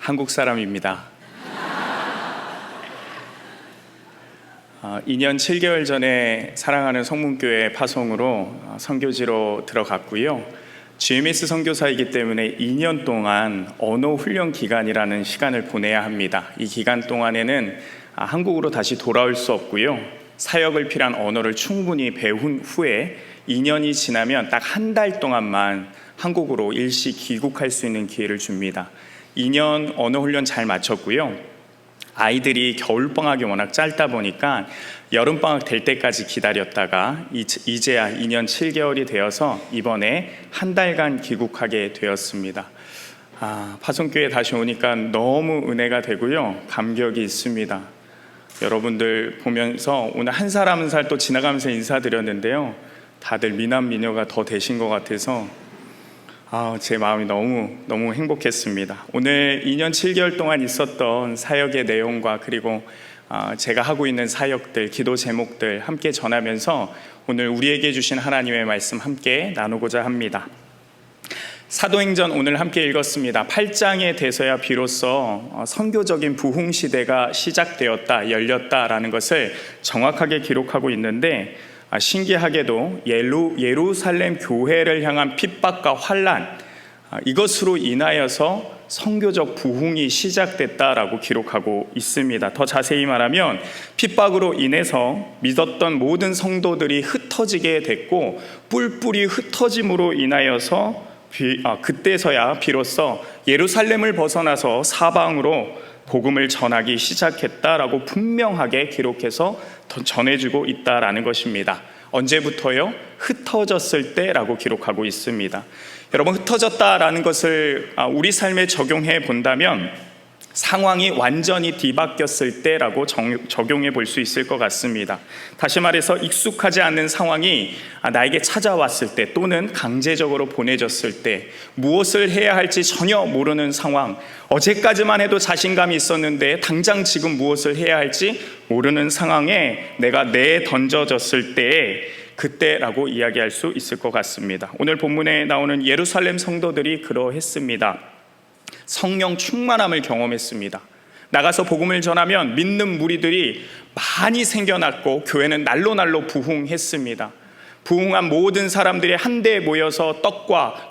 한국 사람입니다. 2년 7개월 전에 사랑하는 성문교회 파송으로 선교지로 들어갔고요. GMS 선교사이기 때문에 2년 동안 언어 훈련 기간이라는 시간을 보내야 합니다. 이 기간 동안에는 한국으로 다시 돌아올 수 없고요. 사역을 필요한 언어를 충분히 배운 후에 2년이 지나면 딱 한 달 동안만 한국으로 일시 귀국할 수 있는 기회를 줍니다. 2년 언어 훈련 잘 마쳤고요. 아이들이 겨울방학이 워낙 짧다 보니까 여름방학 될 때까지 기다렸다가 이제야 2년 7개월이 되어서 이번에 한 달간 귀국하게 되었습니다. 파송교회 다시 오니까 너무 은혜가 되고요. 감격이 있습니다. 여러분들 보면서 오늘 한 살 한 살 또 지나가면서 인사드렸는데요. 다들 미남 미녀가 더 되신 것 같아서 제 마음이 너무 행복했습니다. 오늘 2년 7개월 동안 있었던 사역의 내용과 그리고 제가 하고 있는 사역들, 기도 제목들 함께 전하면서 오늘 우리에게 주신 하나님의 말씀 함께 나누고자 합니다. 사도행전 오늘 함께 읽었습니다. 8장에 돼서야 비로소 선교적인 부흥 시대가 시작되었다, 열렸다라는 것을 정확하게 기록하고 있는데 신기하게도 예루살렘 교회를 향한 핍박과 환난, 이것으로 인하여서 선교적 부흥이 시작됐다라고 기록하고 있습니다. 더 자세히 말하면 핍박으로 인해서 믿었던 모든 성도들이 흩어지게 됐고 뿔뿔이 흩어짐으로 인하여서 그때서야 비로소 예루살렘을 벗어나서 사방으로 복음을 전하기 시작했다라고 분명하게 기록해서 전해주고 있다라는 것입니다. 언제부터요? 흩어졌을 때라고 기록하고 있습니다. 여러분, 흩어졌다라는 것을 우리 삶에 적용해 본다면 상황이 완전히 뒤바뀌었을 때라고 적용해 볼 수 있을 것 같습니다. 다시 말해서 익숙하지 않는 상황이 나에게 찾아왔을 때 또는 강제적으로 보내졌을 때 무엇을 해야 할지 전혀 모르는 상황, 어제까지만 해도 자신감이 있었는데 당장 지금 무엇을 해야 할지 모르는 상황에 내가 내던져졌을 때에 그때라고 이야기할 수 있을 것 같습니다. 오늘 본문에 나오는 예루살렘 성도들이 그러했습니다. 성령 충만함을 경험했습니다. 나가서 복음을 전하면 믿는 무리들이 많이 생겨났고 교회는 날로 부흥했습니다. 부흥한 모든 사람들이 한데 모여서 떡과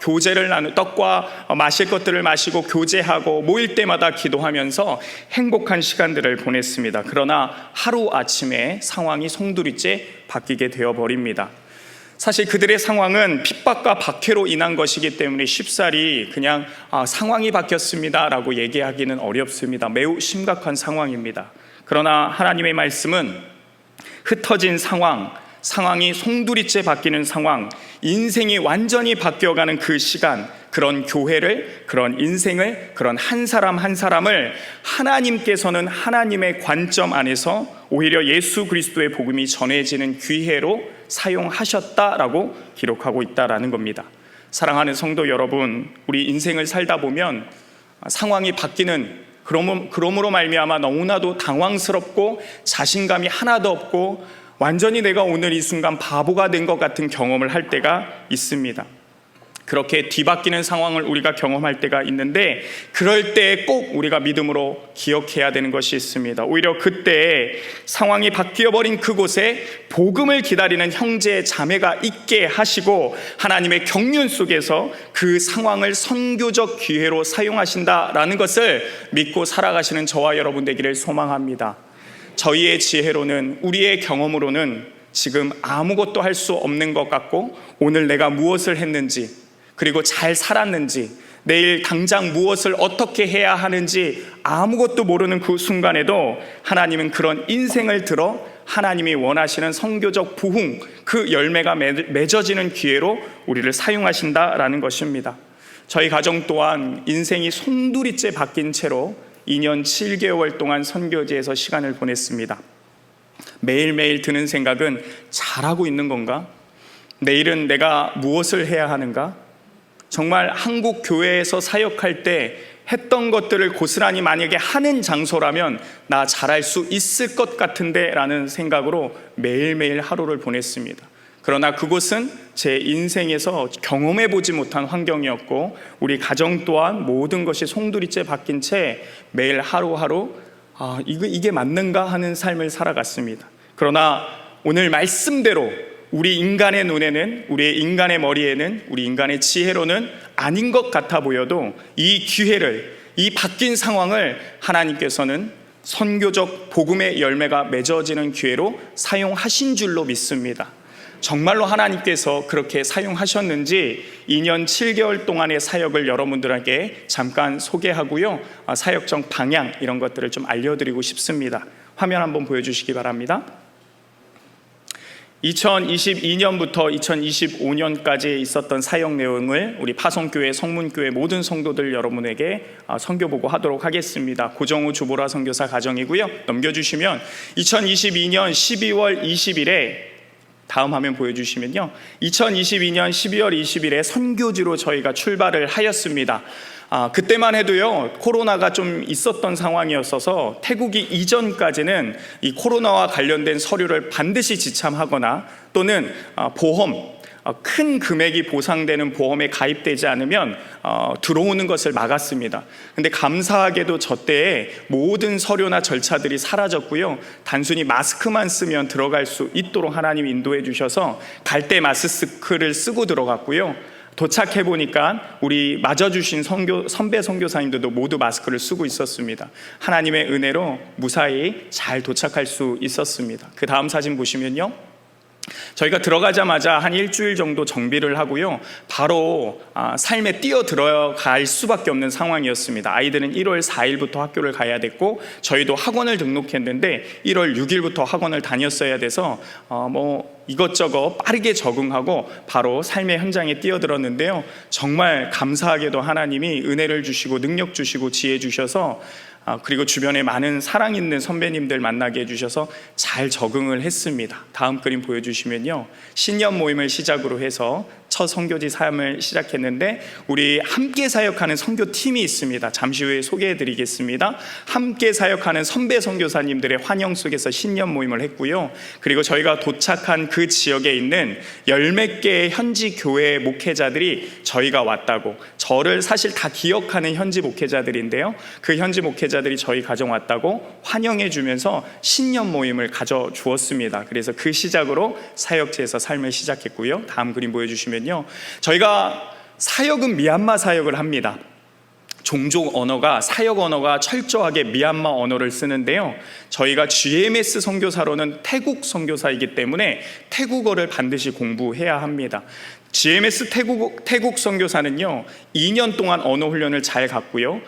마실 것들을 마시고 교제하고 모일 때마다 기도하면서 행복한 시간들을 보냈습니다. 그러나 하루아침에 상황이 송두리째 바뀌게 되어버립니다. 사실 그들의 상황은 핍박과 박해로 인한 것이기 때문에 쉽사리 그냥 상황이 바뀌었습니다 라고 얘기하기는 어렵습니다. 매우 심각한 상황입니다. 그러나 하나님의 말씀은 흩어진 상황이 송두리째 바뀌는 상황, 인생이 완전히 바뀌어가는 그 시간, 그런 교회를, 그런 인생을, 그런 한 사람 한 사람을 하나님께서는 하나님의 관점 안에서 오히려 예수 그리스도의 복음이 전해지는 기회로 사용하셨다라고 기록하고 있다라는 겁니다. 사랑하는 성도 여러분, 우리 인생을 살다 보면 상황이 바뀌는, 그러므로 말미암아 너무나도 당황스럽고 자신감이 하나도 없고 완전히 내가 오늘 이 순간 바보가 된 것 같은 경험을 할 때가 있습니다. 그렇게 뒤바뀌는 상황을 우리가 경험할 때가 있는데 그럴 때 꼭 우리가 믿음으로 기억해야 되는 것이 있습니다. 오히려 그때 상황이 바뀌어버린 그곳에 복음을 기다리는 형제 자매가 있게 하시고 하나님의 경륜 속에서 그 상황을 선교적 기회로 사용하신다라는 것을 믿고 살아가시는 저와 여러분 되기를 소망합니다. 저희의 지혜로는, 우리의 경험으로는 지금 아무것도 할 수 없는 것 같고 오늘 내가 무엇을 했는지, 그리고 잘 살았는지, 내일 당장 무엇을 어떻게 해야 하는지 아무것도 모르는 그 순간에도 하나님은 그런 인생을 들어 하나님이 원하시는 선교적 부흥, 그 열매가 맺어지는 기회로 우리를 사용하신다라는 것입니다. 저희 가정 또한 인생이 송두리째 바뀐 채로 2년 7개월 동안 선교지에서 시간을 보냈습니다. 매일매일 드는 생각은 잘하고 있는 건가? 내일은 내가 무엇을 해야 하는가? 정말 한국 교회에서 사역할 때 했던 것들을 고스란히 만약에 하는 장소라면 나 잘할 수 있을 것 같은데 라는 생각으로 매일매일 하루를 보냈습니다. 그러나 그곳은 제 인생에서 경험해 보지 못한 환경이었고 우리 가정 또한 모든 것이 송두리째 바뀐 채 매일 하루하루 이게 맞는가 하는 삶을 살아갔습니다. 그러나 오늘 말씀대로 우리 인간의 눈에는, 우리 인간의 머리에는, 우리 인간의 지혜로는 아닌 것 같아 보여도 이 기회를, 이 바뀐 상황을 하나님께서는 선교적 복음의 열매가 맺어지는 기회로 사용하신 줄로 믿습니다. 정말로 하나님께서 그렇게 사용하셨는지 2년 7개월 동안의 사역을 여러분들에게 잠깐 소개하고요, 사역적 방향 이런 것들을 좀 알려드리고 싶습니다. 화면 한번 보여주시기 바랍니다. 2022년부터 2025년까지 있었던 사역 내용을 우리 파송교회, 성문교회 모든 성도들 여러분에게 선교보고 하도록 하겠습니다. 고정우 주보라 선교사 가정이고요. 넘겨주시면 2022년 12월 20일에 다음 화면 보여주시면요, 2022년 12월 20일에 선교지로 저희가 출발을 하였습니다. 그때만 해도요, 코로나가 좀 있었던 상황이었어서 태국이 이전까지는 이 코로나와 관련된 서류를 반드시 지참하거나 또는 보험, 큰 금액이 보상되는 보험에 가입되지 않으면 들어오는 것을 막았습니다. 근데 감사하게도 저 때에 모든 서류나 절차들이 사라졌고요, 단순히 마스크만 쓰면 들어갈 수 있도록 하나님이 인도해 주셔서 갈 때 마스크를 쓰고 들어갔고요, 도착해 보니까 우리 맞아주신 선배 선교사님들도 모두 마스크를 쓰고 있었습니다. 하나님의 은혜로 무사히 잘 도착할 수 있었습니다. 그 다음 사진 보시면요, 저희가 들어가자마자 한 일주일 정도 정비를 하고요, 바로 삶에 뛰어 들어갈 수밖에 없는 상황이었습니다. 아이들은 1월 4일부터 학교를 가야 됐고 저희도 학원을 등록했는데 1월 6일부터 학원을 다녔어야 돼서 이것저것 빠르게 적응하고 바로 삶의 현장에 뛰어들었는데요, 정말 감사하게도 하나님이 은혜를 주시고 능력 주시고 지혜 주셔서 그리고 주변에 많은 사랑 있는 선배님들 만나게 해주셔서 잘 적응을 했습니다. 다음 그림 보여주시면요, 신년 모임을 시작으로 해서 첫 선교지 삶을 시작했는데 우리 함께 사역하는 선교팀이 있습니다. 잠시 후에 소개해드리겠습니다. 함께 사역하는 선배 선교사님들의 환영 속에서 신년 모임을 했고요, 그리고 저희가 도착한 그 지역에 있는 열 몇 개의 현지 교회 목회자들이 저희가 왔다고, 저를 사실 다 기억하는 현지 목회자들인데요, 그 현지 목회자들이 저희 가정 왔다고 환영해 주면서 신년 모임을 가져주었습니다. 그래서 그 시작으로 사역지에서 삶을 시작했고요. 다음 그림 보여주시면요, 저희가 사역은 미얀마 사역을 합니다. 종족 언어가, 사역 언어가 철저하게 미얀마 언어를 쓰는데요, 저희가 GMS 선교사로는 태국 선교사이기 때문에 태국어를 반드시 공부해야 합니다. GMS 태국 선교사는요 2년 동안 언어 훈련을 잘 갔고요,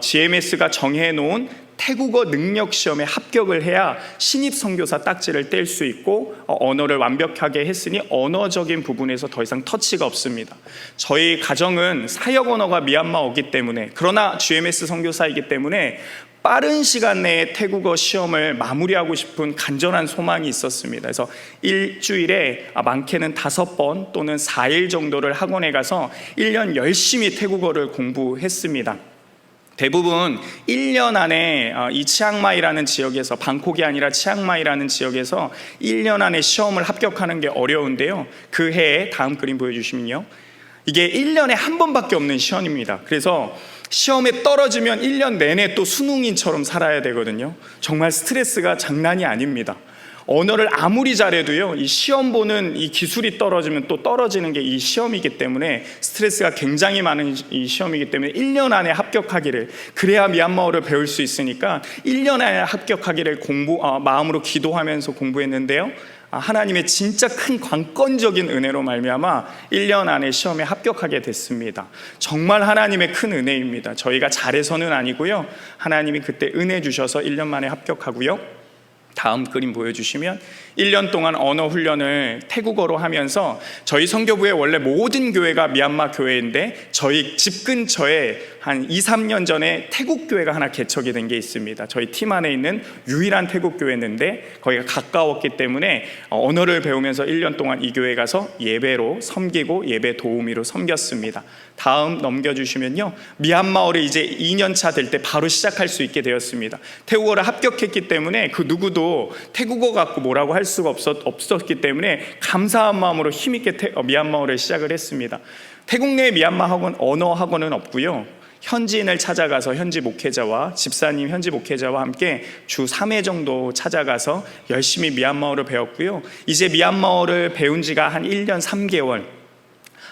GMS가 정해놓은 태국어 능력 시험에 합격을 해야 신입 선교사 딱지를 뗄 수 있고 언어를 완벽하게 했으니 언어적인 부분에서 더 이상 터치가 없습니다. 저희 가정은 사역 언어가 미얀마어기 때문에, 그러나 GMS 선교사이기 때문에 빠른 시간 내에 태국어 시험을 마무리하고 싶은 간절한 소망이 있었습니다. 그래서 일주일에 많게는 5번 또는 4일 정도를 학원에 가서 1년 열심히 태국어를 공부했습니다. 대부분 1년 안에 이 치앙마이라는 지역에서, 방콕이 아니라 치앙마이라는 지역에서 1년 안에 시험을 합격하는 게 어려운데요, 그 해에 다음 그림 보여주시면요, 이게 1년에 한 번밖에 없는 시험입니다. 그래서 시험에 떨어지면 1년 내내 또 수능인처럼 살아야 되거든요. 정말 스트레스가 장난이 아닙니다. 언어를 아무리 잘해도요, 이 시험 보는 이 기술이 떨어지면 또 떨어지는 게 이 시험이기 때문에 스트레스가 굉장히 많은 이 시험이기 때문에 1년 안에 합격하기를, 그래야 미얀마어를 배울 수 있으니까 1년 안에 합격하기를 마음으로 기도하면서 공부했는데요, 하나님의 진짜 큰 관건적인 은혜로 말미암아 1년 안에 시험에 합격하게 됐습니다. 정말 하나님의 큰 은혜입니다. 저희가 잘해서는 아니고요, 하나님이 그때 은혜 주셔서 1년 만에 합격하고요. 다음 그림 보여주시면 1년 동안 언어 훈련을 태국어로 하면서, 저희 선교부의 원래 모든 교회가 미얀마 교회인데 저희 집 근처에 한 2, 3년 전에 태국 교회가 하나 개척이 된 게 있습니다. 저희 팀 안에 있는 유일한 태국 교회였는데 거기가 가까웠기 때문에 언어를 배우면서 1년 동안 이 교회 가서 예배로 섬기고 예배 도우미로 섬겼습니다. 다음 넘겨주시면요, 미얀마어를 이제 2년 차 될 때 바로 시작할 수 있게 되었습니다. 태국어를 합격했기 때문에 그 누구도 저도 태국어 갖고 뭐라고 할 수가 없었기 때문에 감사한 마음으로 힘있게 미얀마어를 시작을 했습니다. 태국 내 미얀마 학원, 언어 학원은 없고요. 현지인을 찾아가서 현지 목회자와 집사님, 현지 목회자와 함께 주 3회 정도 찾아가서 열심히 미얀마어를 배웠고요. 이제 미얀마어를 배운 지가 한 1년 3개월,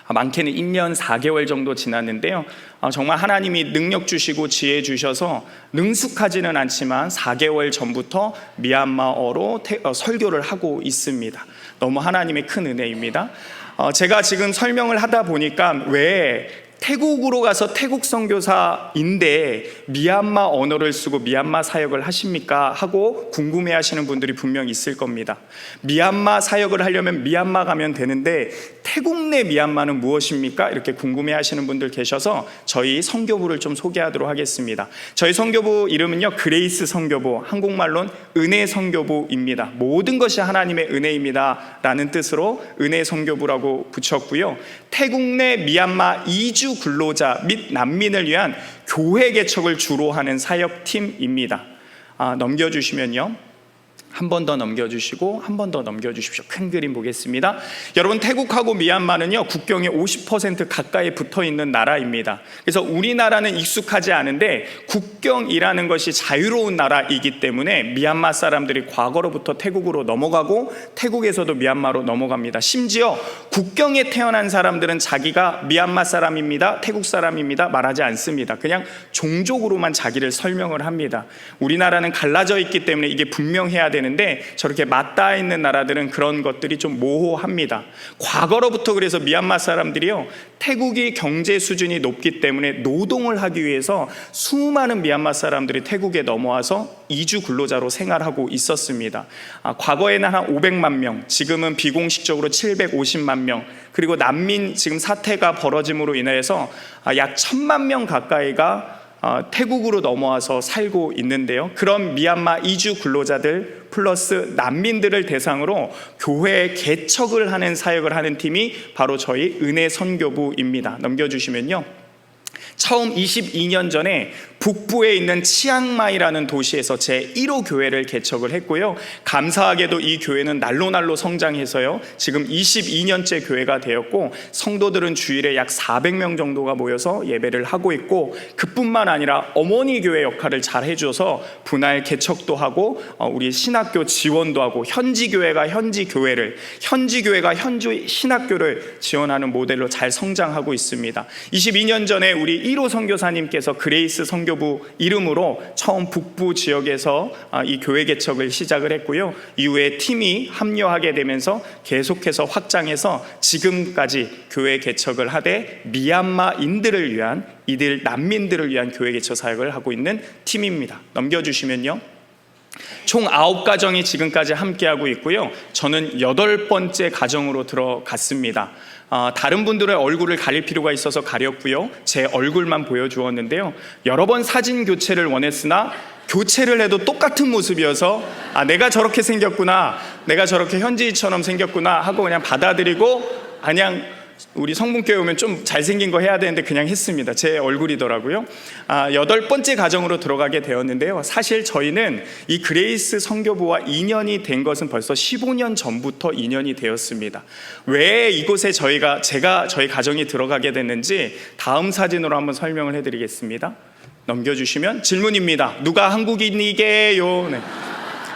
많게는 1년 4개월 정도 지났는데요. 정말 하나님이 능력 주시고 지혜 주셔서 능숙하지는 않지만 4개월 전부터 미얀마어로 설교를 하고 있습니다. 너무 하나님의 큰 은혜입니다. 제가 지금 설명을 하다 보니까 왜 태국으로 가서 태국 선교사인데 미얀마 언어를 쓰고 미얀마 사역을 하십니까? 하고 궁금해하시는 분들이 분명 있을 겁니다. 미얀마 사역을 하려면 미얀마 가면 되는데 태국 내 미얀마는 무엇입니까? 이렇게 궁금해하시는 분들 계셔서 저희 선교부를 좀 소개하도록 하겠습니다. 저희 선교부 이름은요, 그레이스 선교부, 한국말로는 은혜 선교부입니다. 모든 것이 하나님의 은혜입니다 라는 뜻으로 은혜 선교부라고 붙였고요. 태국 내 미얀마 이주 근로자 및 난민을 위한 교회 개척을 주로 하는 사역팀입니다. 넘겨주시면요, 한 번 더 넘겨주시고 한 번 더 넘겨주십시오. 큰 그림 보겠습니다. 여러분, 태국하고 미얀마는요, 국경에 50% 가까이 붙어있는 나라입니다. 그래서 우리나라는 익숙하지 않은데 국경이라는 것이 자유로운 나라이기 때문에 미얀마 사람들이 과거로부터 태국으로 넘어가고 태국에서도 미얀마로 넘어갑니다. 심지어 국경에 태어난 사람들은 자기가 미얀마 사람입니다, 태국 사람입니다 말하지 않습니다. 그냥 종족으로만 자기를 설명을 합니다. 우리나라는 갈라져 있기 때문에 이게 분명해야 되는데 저렇게 맞닿아 있는 나라들은 그런 것들이 좀 모호합니다. 과거로부터 그래서 미얀마 사람들이요, 태국이 경제 수준이 높기 때문에 노동을 하기 위해서 수많은 미얀마 사람들이 태국에 넘어와서 이주 근로자로 생활하고 있었습니다. 과거에는 한 500만 명, 지금은 비공식적으로 750만 명, 그리고 난민 지금 사태가 벌어짐으로 인해서 약 1000만 명 가까이가 태국으로 넘어와서 살고 있는데요. 그런 미얀마 이주 근로자들 플러스 난민들을 대상으로 교회 개척을 하는 사역을 하는 팀이 바로 저희 은혜 선교부입니다. 넘겨주시면요, 처음 22년 전에 북부에 있는 치앙마이라는 도시에서 제1호 교회를 개척을 했고요. 감사하게도 이 교회는 날로 성장해서요, 지금 22년째 교회가 되었고, 성도들은 주일에 약 400명 정도가 모여서 예배를 하고 있고, 그뿐만 아니라 어머니 교회 역할을 잘 해줘서 분할 개척도 하고 우리 신학교 지원도 하고, 현지 교회가 현지 교회를, 현지 교회가 현지 신학교를 지원하는 모델로 잘 성장하고 있습니다. 22년 전에 우리 1호 선교사님께서 그레이스 선교부 이름으로 처음 북부 지역에서 이 교회 개척을 시작을 했고요. 이후에 팀이 합류하게 되면서 계속해서 확장해서 지금까지 교회 개척을 하되 미얀마인들을 위한, 이들 난민들을 위한 교회 개척 사역을 하고 있는 팀입니다. 넘겨주시면요, 총 9가정이 지금까지 함께하고 있고요. 저는 8번째 가정으로 들어갔습니다. 다른 분들의 얼굴을 가릴 필요가 있어서 가렸고요. 제 얼굴만 보여주었는데요. 여러 번 사진 교체를 원했으나 교체를 해도 똑같은 모습이어서 내가 저렇게 생겼구나, 내가 저렇게 현지인처럼 생겼구나 하고 그냥 받아들이고, 그냥 우리 성문교회 오면 좀 잘생긴 거 해야 되는데 그냥 했습니다. 제 얼굴이더라고요. 8번째 가정으로 들어가게 되었는데요. 사실 저희는 이 그레이스 선교부와 인연이 된 것은 벌써 15년 전부터 인연이 되었습니다. 왜 이곳에 저희 가정이 들어가게 됐는지 다음 사진으로 한번 설명을 해드리겠습니다. 넘겨주시면 질문입니다. 누가 한국인이게요? 네.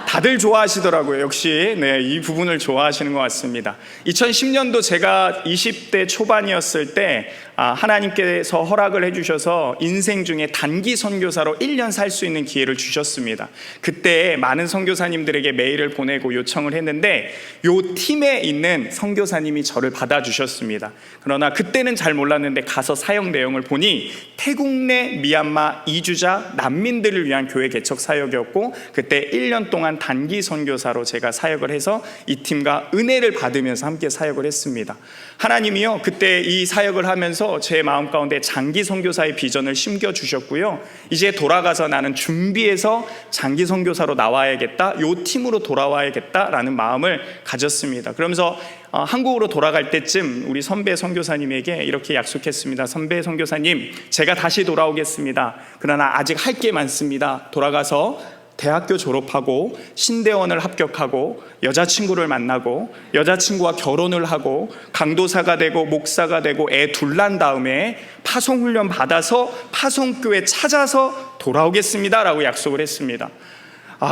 다들 좋아하시더라고요. 역시 이 부분을 좋아하시는 것 같습니다. 2010년도 제가 20대 초반이었을 때 하나님께서 허락을 해주셔서 인생 중에 단기 선교사로 1년 살 수 있는 기회를 주셨습니다. 그때 많은 선교사님들에게 메일을 보내고 요청을 했는데 요 팀에 있는 선교사님이 저를 받아주셨습니다. 그러나 그때는 잘 몰랐는데 가서 사역 내용을 보니 태국 내 미얀마 이주자 난민들을 위한 교회 개척 사역이었고, 그때 1년 동안 단기 선교사로 제가 사역을 해서 이 팀과 은혜를 받으면서 함께 사역을 했습니다. 하나님이요, 그때 이 사역을 하면서 제 마음 가운데 장기 선교사의 비전을 심겨주셨고요. 이제 돌아가서 나는 준비해서 장기 선교사로 나와야겠다, 요 팀으로 돌아와야겠다라는 마음을 가졌습니다. 그러면서 한국으로 돌아갈 때쯤 우리 선배 선교사님에게 이렇게 약속했습니다. 선배 선교사님, 제가 다시 돌아오겠습니다. 그러나 아직 할 게 많습니다. 돌아가서 대학교 졸업하고 신대원을 합격하고 여자친구를 만나고 여자친구와 결혼을 하고 강도사가 되고 목사가 되고 애 둘 난 다음에 파송훈련 받아서 파송교회 찾아서 돌아오겠습니다 라고 약속을 했습니다.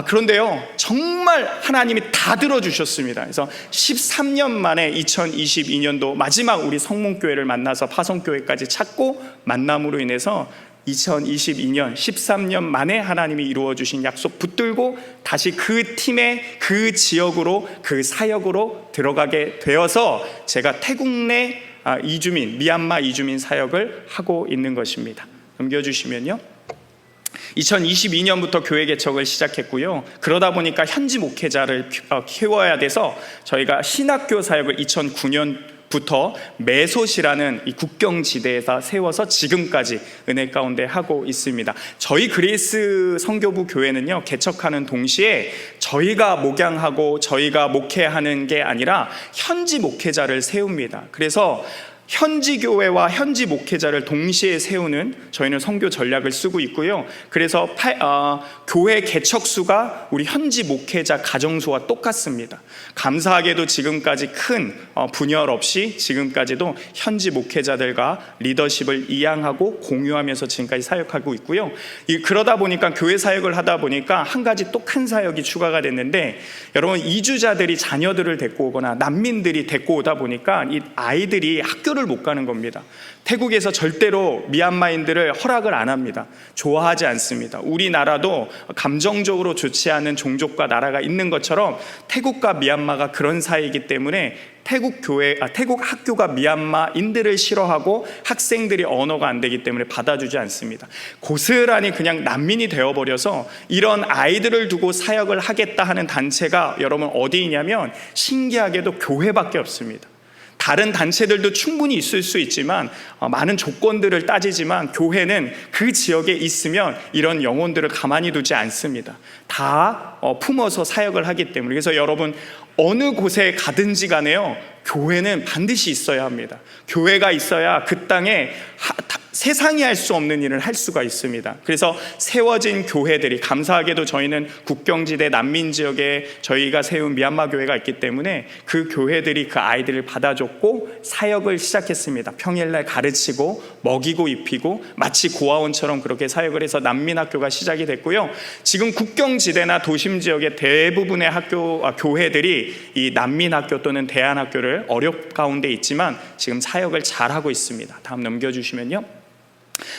그런데요, 정말 하나님이 다 들어주셨습니다. 그래서 13년 만에 2022년도 마지막 우리 성문교회를 만나서 파송교회까지 찾고 만남으로 인해서 2022년 13년 만에 하나님이 이루어주신 약속 붙들고 다시 그 팀의 그 지역으로 그 사역으로 들어가게 되어서 제가 태국 내 이주민, 미얀마 이주민 사역을 하고 있는 것입니다. 넘겨주시면요, 2022년부터 교회 개척을 시작했고요. 그러다 보니까 현지 목회자를 키워야 돼서 저희가 신학교 사역을 2009년부터 메솥이라는 이 국경지대에서 세워서 지금까지 은혜 가운데 하고 있습니다. 저희 그레이스 선교부 교회는요, 개척하는 동시에 저희가 목양하고 저희가 목회하는 게 아니라 현지 목회자를 세웁니다. 그래서 현지 교회와 현지 목회자를 동시에 세우는 저희는 선교 전략을 쓰고 있고요. 그래서 교회 개척수가 우리 현지 목회자 가정수와 똑같습니다. 감사하게도 지금까지 큰 분열 없이 지금까지도 현지 목회자들과 리더십을 이양하고 공유하면서 지금까지 사역하고 있고요. 그러다 보니까 교회 사역을 하다 보니까 한 가지 또 큰 사역이 추가가 됐는데, 여러분, 이주자들이 자녀들을 데리고 오거나 난민들이 데리고 오다 보니까 이 아이들이 학교를 못 가는 겁니다. 태국에서 절대로 미얀마인들을 허락을 안 합니다. 좋아하지 않습니다. 우리나라도 감정적으로 좋지 않은 종족과 나라가 있는 것처럼 태국과 미얀마가 그런 사이이기 때문에 태국 학교가 미얀마인들을 싫어하고 학생들이 언어가 안 되기 때문에 받아주지 않습니다. 고스란히 그냥 난민이 되어버려서 이런 아이들을 두고 사역을 하겠다 하는 단체가 여러분 어디 있냐면 신기하게도 교회밖에 없습니다. 다른 단체들도 충분히 있을 수 있지만 많은 조건들을 따지지만 교회는 그 지역에 있으면 이런 영혼들을 가만히 두지 않습니다. 다 품어서 사역을 하기 때문에. 그래서 여러분, 어느 곳에 가든지 간에요, 교회는 반드시 있어야 합니다. 교회가 있어야 그 땅에 세상이 할 수 없는 일을 할 수가 있습니다. 그래서 세워진 교회들이, 감사하게도 저희는 국경지대 난민 지역에 저희가 세운 미얀마 교회가 있기 때문에 그 교회들이 그 아이들을 받아줬고 사역을 시작했습니다. 평일날 가르치고 먹이고 입히고 마치 고아원처럼 그렇게 사역을 해서 난민 학교가 시작이 됐고요. 지금 국경지대나 도심 지역의 대부분의 교회들이 이 난민 학교 또는 대안학교를 어렵 가운데 있지만 지금 사역을 잘하고 있습니다. 다음 넘겨주시면요,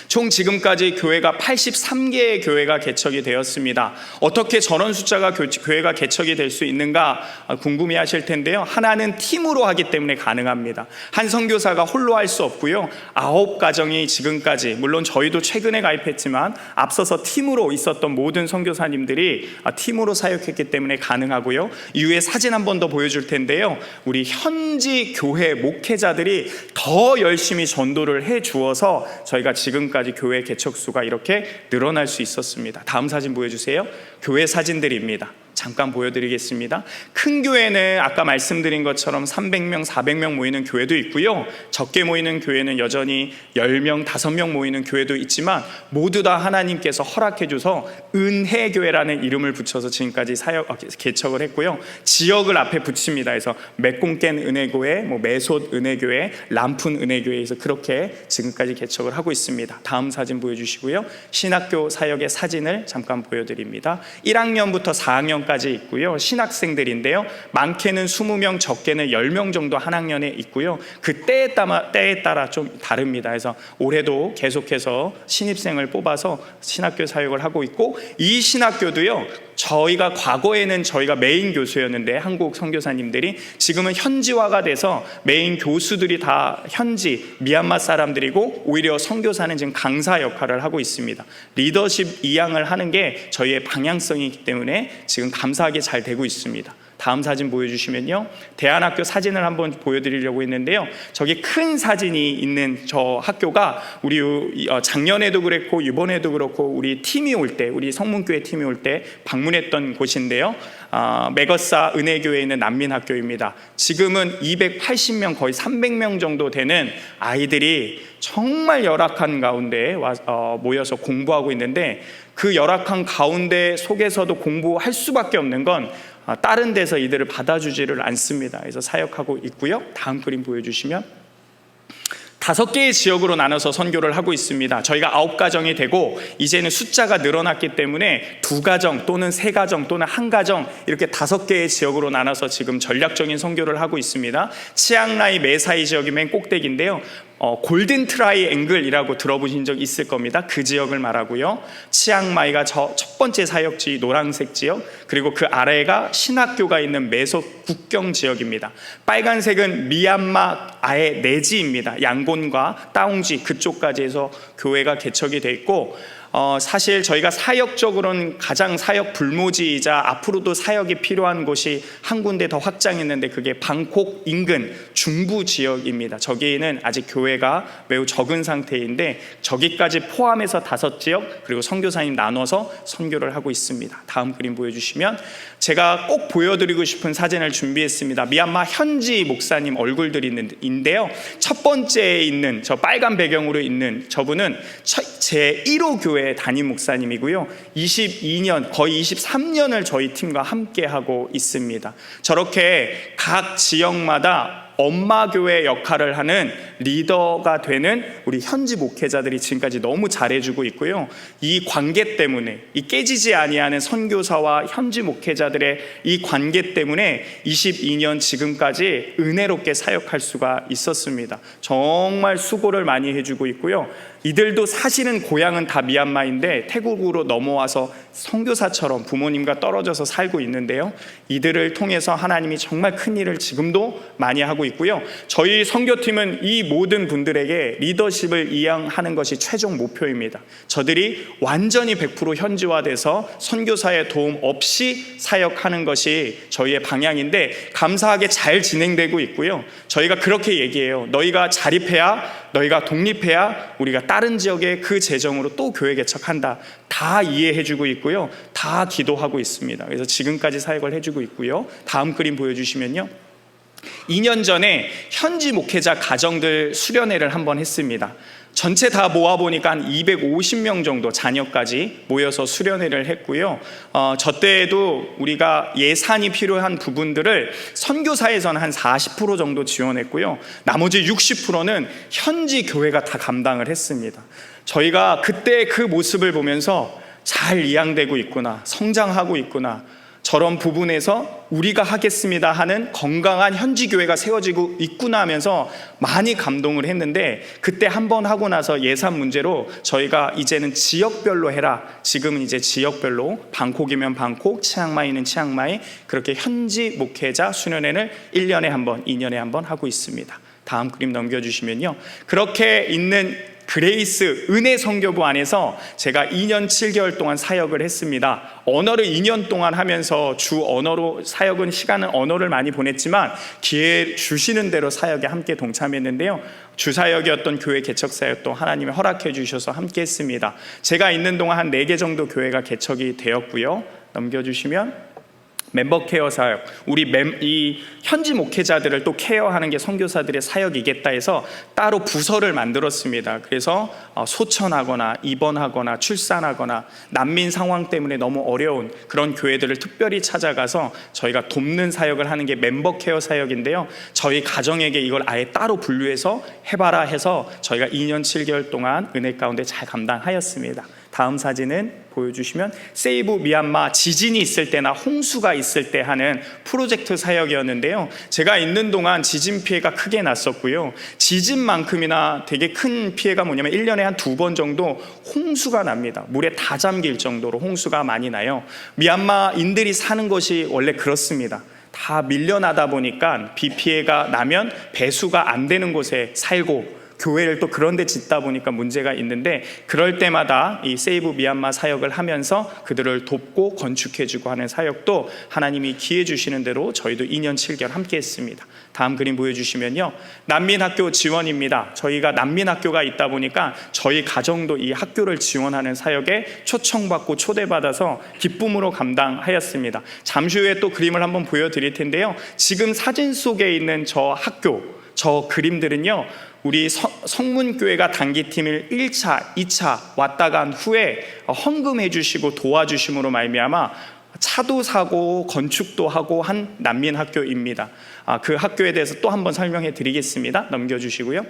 총 지금까지 교회가 83개의 교회가 개척이 되었습니다. 어떻게 저런 숫자가 교회가 개척이 될 수 있는가 궁금해 하실 텐데요, 하나는 팀으로 하기 때문에 가능합니다. 한 선교사가 홀로 할 수 없고요. 9가정이 지금까지, 물론 저희도 최근에 가입했지만 앞서서 팀으로 있었던 모든 선교사님들이 팀으로 사역했기 때문에 가능하고요. 이후에 사진 한 번 더 보여줄 텐데요, 우리 현지 교회 목회자들이 더 열심히 전도를 해 주어서 저희가 지금까지 교회 개척수가 이렇게 늘어날 수 있었습니다. 다음 사진 보여주세요. 교회 사진들입니다. 잠깐 보여드리겠습니다. 큰 교회는 아까 말씀드린 것처럼 300명, 400명 모이는 교회도 있고요. 적게 모이는 교회는 여전히 10명, 5명 모이는 교회도 있지만 모두 다 하나님께서 허락해줘서 은혜교회라는 이름을 붙여서 지금까지 개척을 했고요. 지역을 앞에 붙입니다. 그래서 메꽁깬 은혜교회, 메솥 은혜교회, 람푼 은혜교회에서 그렇게 지금까지 개척을 하고 있습니다. 다음 사진 보여주시고요. 신학교 사역의 사진을 잠깐 보여드립니다. 1학년부터 4학년까지 있고요. 신학생들인데요, 많게는 20명, 적게는 10명 정도 한 학년에 있고요. 그 때에 따라 좀 다릅니다. 그래서 올해도 계속해서 신입생을 뽑아서 신학교 사역을 하고 있고, 이 신학교도요, 저희가 과거에는 저희가 메인 교수였는데 한국 선교사님들이 지금은 현지화가 돼서 메인 교수들이 다 현지 미얀마 사람들이고, 오히려 선교사는 지금 강사 역할을 하고 있습니다. 리더십 이양을 하는 게 저희의 방향성이기 때문에 지금 감사하게 잘 되고 있습니다. 다음 사진 보여주시면요, 대안학교 사진을 한번 보여드리려고 했는데요, 저기 큰 사진이 있는 저 학교가 우리 작년에도 그랬고 이번에도 그렇고 우리 팀이 올 때, 우리 성문교회 팀이 올 때 방문했던 곳인데요, 메거사 은혜교회에 있는 난민학교입니다. 지금은 280명, 거의 300명 정도 되는 아이들이 정말 열악한 가운데 모여서 공부하고 있는데, 그 열악한 가운데 속에서도 공부할 수밖에 없는 건 다른 데서 이들을 받아주지를 않습니다. 그래서 사역하고 있고요. 다음 그림 보여주시면 5개의 지역으로 나눠서 선교를 하고 있습니다. 저희가 9가정이 되고 이제는 숫자가 늘어났기 때문에 2가정 또는 3가정 또는 1가정 이렇게 5개의 지역으로 나눠서 지금 전략적인 선교를 하고 있습니다. 치앙라이 메사이 지역이 맨 꼭대기인데요. 골든 트라이앵글이라고 들어보신 적 있을 겁니다. 그 지역을 말하고요. 치앙마이가 첫 번째 사역지 노란색 지역, 그리고 그 아래가 신학교가 있는 메소 국경 지역입니다. 빨간색은 미얀마 아예 내지입니다. 양곤과 따옹지 그쪽까지 해서 교회가 개척이 돼 있고, 사실 저희가 사역적으로는 가장 사역 불모지이자 앞으로도 사역이 필요한 곳이 한 군데 더 확장했는데 그게 방콕 인근 중부 지역입니다. 저기는 아직 교회가 매우 적은 상태인데 저기까지 포함해서 5지역 그리고 선교사님 나눠서 선교를 하고 있습니다. 다음 그림 보여주시면 제가 꼭 보여드리고 싶은 사진을 준비했습니다. 미얀마 현지 목사님 얼굴들인데요. 첫 번째에 있는 저 빨간 배경으로 있는 저분은 제 1호 교회 담임 목사님이고요. 22년 거의 23년을 저희 팀과 함께 하고 있습니다. 저렇게 각 지역마다 엄마 교회 역할을 하는 리더가 되는 우리 현지 목회자들이 지금까지 너무 잘해주고 있고요. 이 관계 때문에, 이 깨지지 아니하는 선교사와 현지 목회자들의 이 관계 때문에 22년 지금까지 은혜롭게 사역할 수가 있었습니다. 정말 수고를 많이 해주고 있고요. 이들도 사실은 고향은 다 미얀마인데 태국으로 넘어와서 선교사처럼 부모님과 떨어져서 살고 있는데요. 이들을 통해서 하나님이 정말 큰 일을 지금도 많이 하고 있고요. 저희 선교팀은 이 모든 분들에게 리더십을 이양하는 것이 최종 목표입니다. 저들이 완전히 100% 현지화돼서 선교사의 도움 없이 사역하는 것이 저희의 방향인데 감사하게 잘 진행되고 있고요. 저희가 그렇게 얘기해요. 너희가 자립해야, 너희가 독립해야 우리가 다른 지역에 그 재정으로 또 교회 개척한다. 다 이해해주고 있고요. 다 기도하고 있습니다. 그래서 지금까지 사역을 해주고 있고요. 다음 그림 보여주시면요. 2년 전에 현지 목회자 가정들 수련회를 한번 했습니다. 전체 다 모아보니까 한 250명 정도 자녀까지 모여서 수련회를 했고요. 저 때에도 우리가 예산이 필요한 부분들을 선교사에서는 한 40% 정도 지원했고요. 나머지 60%는 현지 교회가 다 감당을 했습니다. 저희가 그때 그 모습을 보면서 잘 이양되고 있구나, 성장하고 있구나, 저런 부분에서 우리가 하겠습니다 하는 건강한 현지 교회가 세워지고 있구나 하면서 많이 감동을 했는데, 그때 한번 하고 나서 예산 문제로 저희가 이제는 지역별로 해라, 지금은 이제 지역별로 방콕이면 방콕, 치앙마이는 치앙마이, 그렇게 현지 목회자 수련회를 1년에 한 번, 2년에 한 번 하고 있습니다. 다음 그림 넘겨주시면요. 그렇게 있는 그레이스 은혜 선교부 안에서 제가 2년 7개월 동안 사역을 했습니다. 언어를 2년 동안 하면서 주 언어로 사역은 시간은 언어를 많이 보냈지만 기회 주시는 대로 사역에 함께 동참했는데요. 주사역이었던 교회 개척 사역도 하나님이 허락해 주셔서 함께 했습니다. 제가 있는 동안 한 4개 정도 교회가 개척이 되었고요. 넘겨주시면 멤버 케어 사역, 이 현지 목회자들을 또 케어하는 게 선교사들의 사역이겠다 해서 따로 부서를 만들었습니다. 그래서 소천하거나 입원하거나 출산하거나 난민 상황 때문에 너무 어려운 그런 교회들을 특별히 찾아가서 저희가 돕는 사역을 하는 게 멤버 케어 사역인데요. 저희 가정에게 이걸 아예 따로 분류해서 해봐라 해서 저희가 2년 7개월 동안 은혜 가운데 잘 감당하였습니다. 다음 사진은 보여주시면 세이브 미얀마 지진이 있을 때나 홍수가 있을 때 하는 프로젝트 사역이었는데요. 제가 있는 동안 지진 피해가 크게 났었고요. 지진만큼이나 되게 큰 피해가 뭐냐면 1년에 한 2번 정도 홍수가 납니다. 물에 다 잠길 정도로 홍수가 많이 나요. 미얀마인들이 사는 것이 원래 그렇습니다. 다 밀려나다 보니까 비 피해가 나면 배수가 안 되는 곳에 살고 교회를 또 그런 데 짓다 보니까 문제가 있는데, 그럴 때마다 이 세이브 미얀마 사역을 하면서 그들을 돕고 건축해주고 하는 사역도 하나님이 기회 주시는 대로 저희도 2년 7개월 함께 했습니다. 다음 그림 보여주시면요. 난민학교 지원입니다. 저희가 난민학교가 있다 보니까 저희 가정도 이 학교를 지원하는 사역에 초청받고 초대받아서 기쁨으로 감당하였습니다. 잠시 후에 또 그림을 한번 보여드릴 텐데요. 지금 사진 속에 있는 저 학교, 저 그림들은요, 우리 성문교회가 단기팀을 1차, 2차 왔다 간 후에 헌금해 주시고 도와주심으로 말미암아 차도 사고 건축도 하고 한 난민학교입니다. 그 학교에 대해서 또 한번 설명해 드리겠습니다. 넘겨주시고요.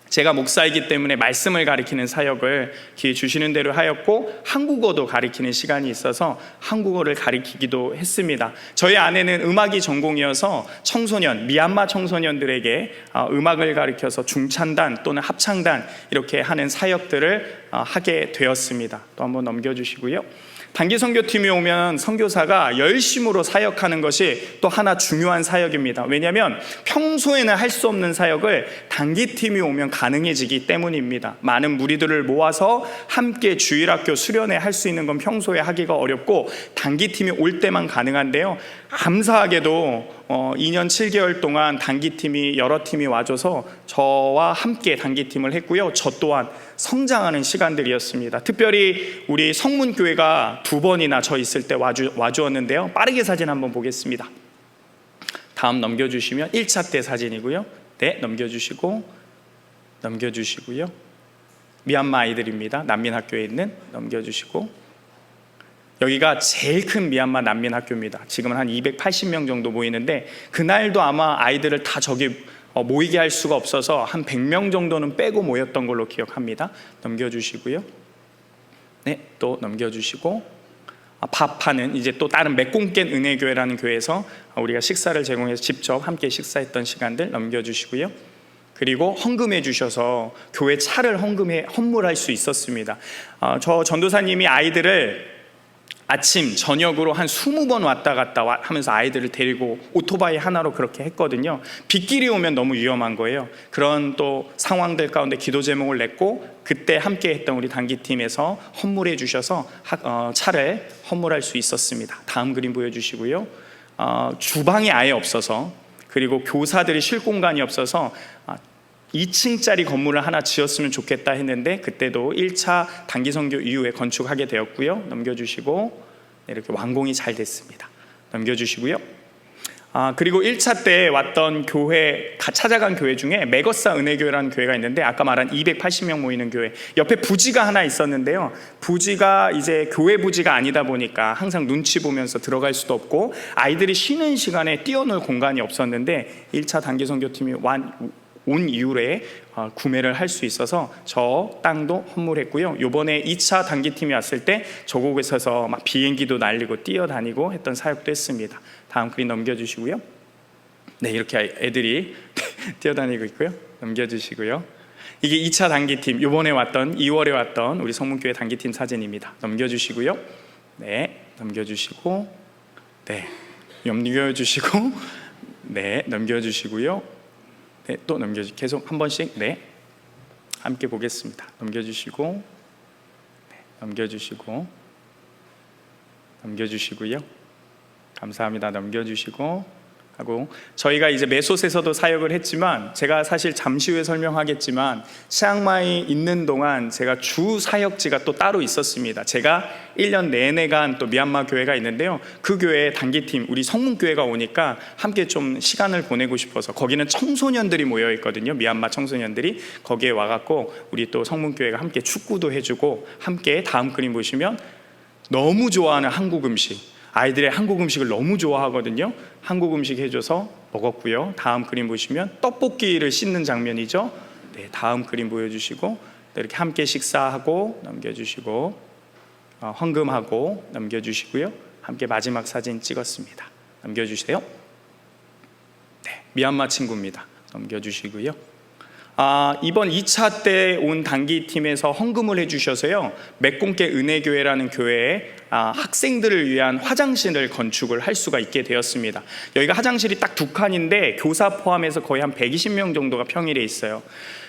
제가 목사이기 때문에 말씀을 가리키는 사역을 기회 주시는 대로 하였고, 한국어도 가리키는 시간이 있어서 한국어를 가리키기도 했습니다. 저희 아내는 음악이 전공이어서 청소년, 미얀마 청소년들에게 음악을 가리켜서 중찬단 또는 합창단 이렇게 하는 사역들을 하게 되었습니다. 또 한번 넘겨주시고요. 단기 선교팀이 오면 선교사가 열심으로 사역하는 것이 또 하나 중요한 사역입니다. 왜냐하면 평소에는 할 수 없는 사역을 단기팀이 오면 가능해지기 때문입니다. 많은 무리들을 모아서 함께 주일학교 수련회 할 수 있는 건 평소에 하기가 어렵고 단기팀이 올 때만 가능한데요, 감사하게도 2년 7개월 동안 단기팀이 여러 팀이 와줘서 저와 함께 단기팀을 했고요. 저 또한 성장하는 시간들이었습니다. 특별히 우리 성문교회가 2번이나 저 있을 때 와주었는데요. 빠르게 사진 한번 보겠습니다. 다음 넘겨주시면 1차 때 사진이고요. 네, 넘겨주시고요. 미얀마 아이들입니다. 난민학교에 있는, 넘겨주시고. 여기가 제일 큰 미얀마 난민학교입니다. 지금은 한 280명 정도 모이는데, 그날도 아마 아이들을 다 저기 모이게 할 수가 없어서 한 100명 정도는 빼고 모였던 걸로 기억합니다. 넘겨주시고요. 네, 또 넘겨주시고. 밥하는 이제 또 다른 메꽁깬 은혜교회라는 교회에서 우리가 식사를 제공해서 직접 함께 식사했던 시간들 넘겨주시고요. 그리고 헌금해 주셔서 교회 차를 헌물할 수 있었습니다. 저 전도사님이 아이들을 아침, 저녁으로 한 20번 왔다 갔다 하면서 아이들을 데리고 오토바이 하나로 그렇게 했거든요. 빗길이 오면 너무 위험한 거예요. 그런 또 상황들 가운데 기도 제목을 냈고, 그때 함께 했던 우리 단기팀에서 헌물해 주셔서 차를 헌물할 수 있었습니다. 다음 그림 보여주시고요. 주방이 아예 없어서, 그리고 교사들이 쉴 공간이 없어서 2층짜리 건물을 하나 지었으면 좋겠다 했는데, 그때도 1차 단기선교 이후에 건축하게 되었고요. 넘겨주시고. 이렇게 완공이 잘 됐습니다. 넘겨주시고요. 그리고 1차 때 왔던 교회, 찾아간 교회 중에 메거사 은혜교회라는 교회가 있는데, 아까 말한 280명 모이는 교회 옆에 부지가 하나 있었는데요, 부지가 이제 교회 부지가 아니다 보니까 항상 눈치 보면서 들어갈 수도 없고 아이들이 쉬는 시간에 뛰어놀 공간이 없었는데, 1차 단기선교팀이 온 이후에 구매를 할 수 있어서 저 땅도 헌물했고요. 요번에 2차 단기팀이 왔을 때 저곳에서 막 비행기도 날리고 뛰어다니고 했던 사역도 했습니다. 다음 그림 넘겨주시고요. 네, 이렇게 애들이 뛰어다니고 있고요. 넘겨주시고요. 이게 2차 단기팀, 요번에 왔던 2월에 왔던 우리 성문교회 단기팀 사진입니다. 넘겨주시고요. 네, 넘겨주시고. 네, 넘겨주시고. 네, 넘겨주시고요. 네, 또 계속 한 번씩. 네, 함께 보겠습니다. 넘겨주시고. 네, 넘겨주시고. 넘겨주시고요. 감사합니다. 넘겨주시고 하고, 저희가 이제 메솥에서도 사역을 했지만, 제가 사실 잠시 후에 설명하겠지만 치앙마이 있는 동안 제가 주 사역지가 또 따로 있었습니다. 제가 1년 내내간 또 미얀마 교회가 있는데요, 그 교회에 단기팀 우리 성문교회가 오니까 함께 좀 시간을 보내고 싶어서, 거기는 청소년들이 모여 있거든요. 미얀마 청소년들이 거기에 와갖고 우리 또 성문교회가 함께 축구도 해주고, 함께 다음 그림 보시면 너무 좋아하는 한국 음식, 아이들의 한국 음식을 너무 좋아하거든요. 한국 음식 해줘서 먹었고요. 다음 그림 보시면 떡볶이를 씻는 장면이죠. 네, 다음 그림 보여주시고, 이렇게 함께 식사하고 넘겨주시고, 헌금하고 넘겨주시고요. 함께 마지막 사진 찍었습니다. 넘겨주세요. 네, 미얀마 친구입니다. 넘겨주시고요. 이번 2차 때 온 단기팀에서 헌금을 해주셔서요, 메꽁깨 은혜교회라는 교회에 학생들을 위한 화장실을 건축을 할 수가 있게 되었습니다. 여기가 화장실이 딱 2칸인데 교사 포함해서 거의 한 120명 정도가 평일에 있어요.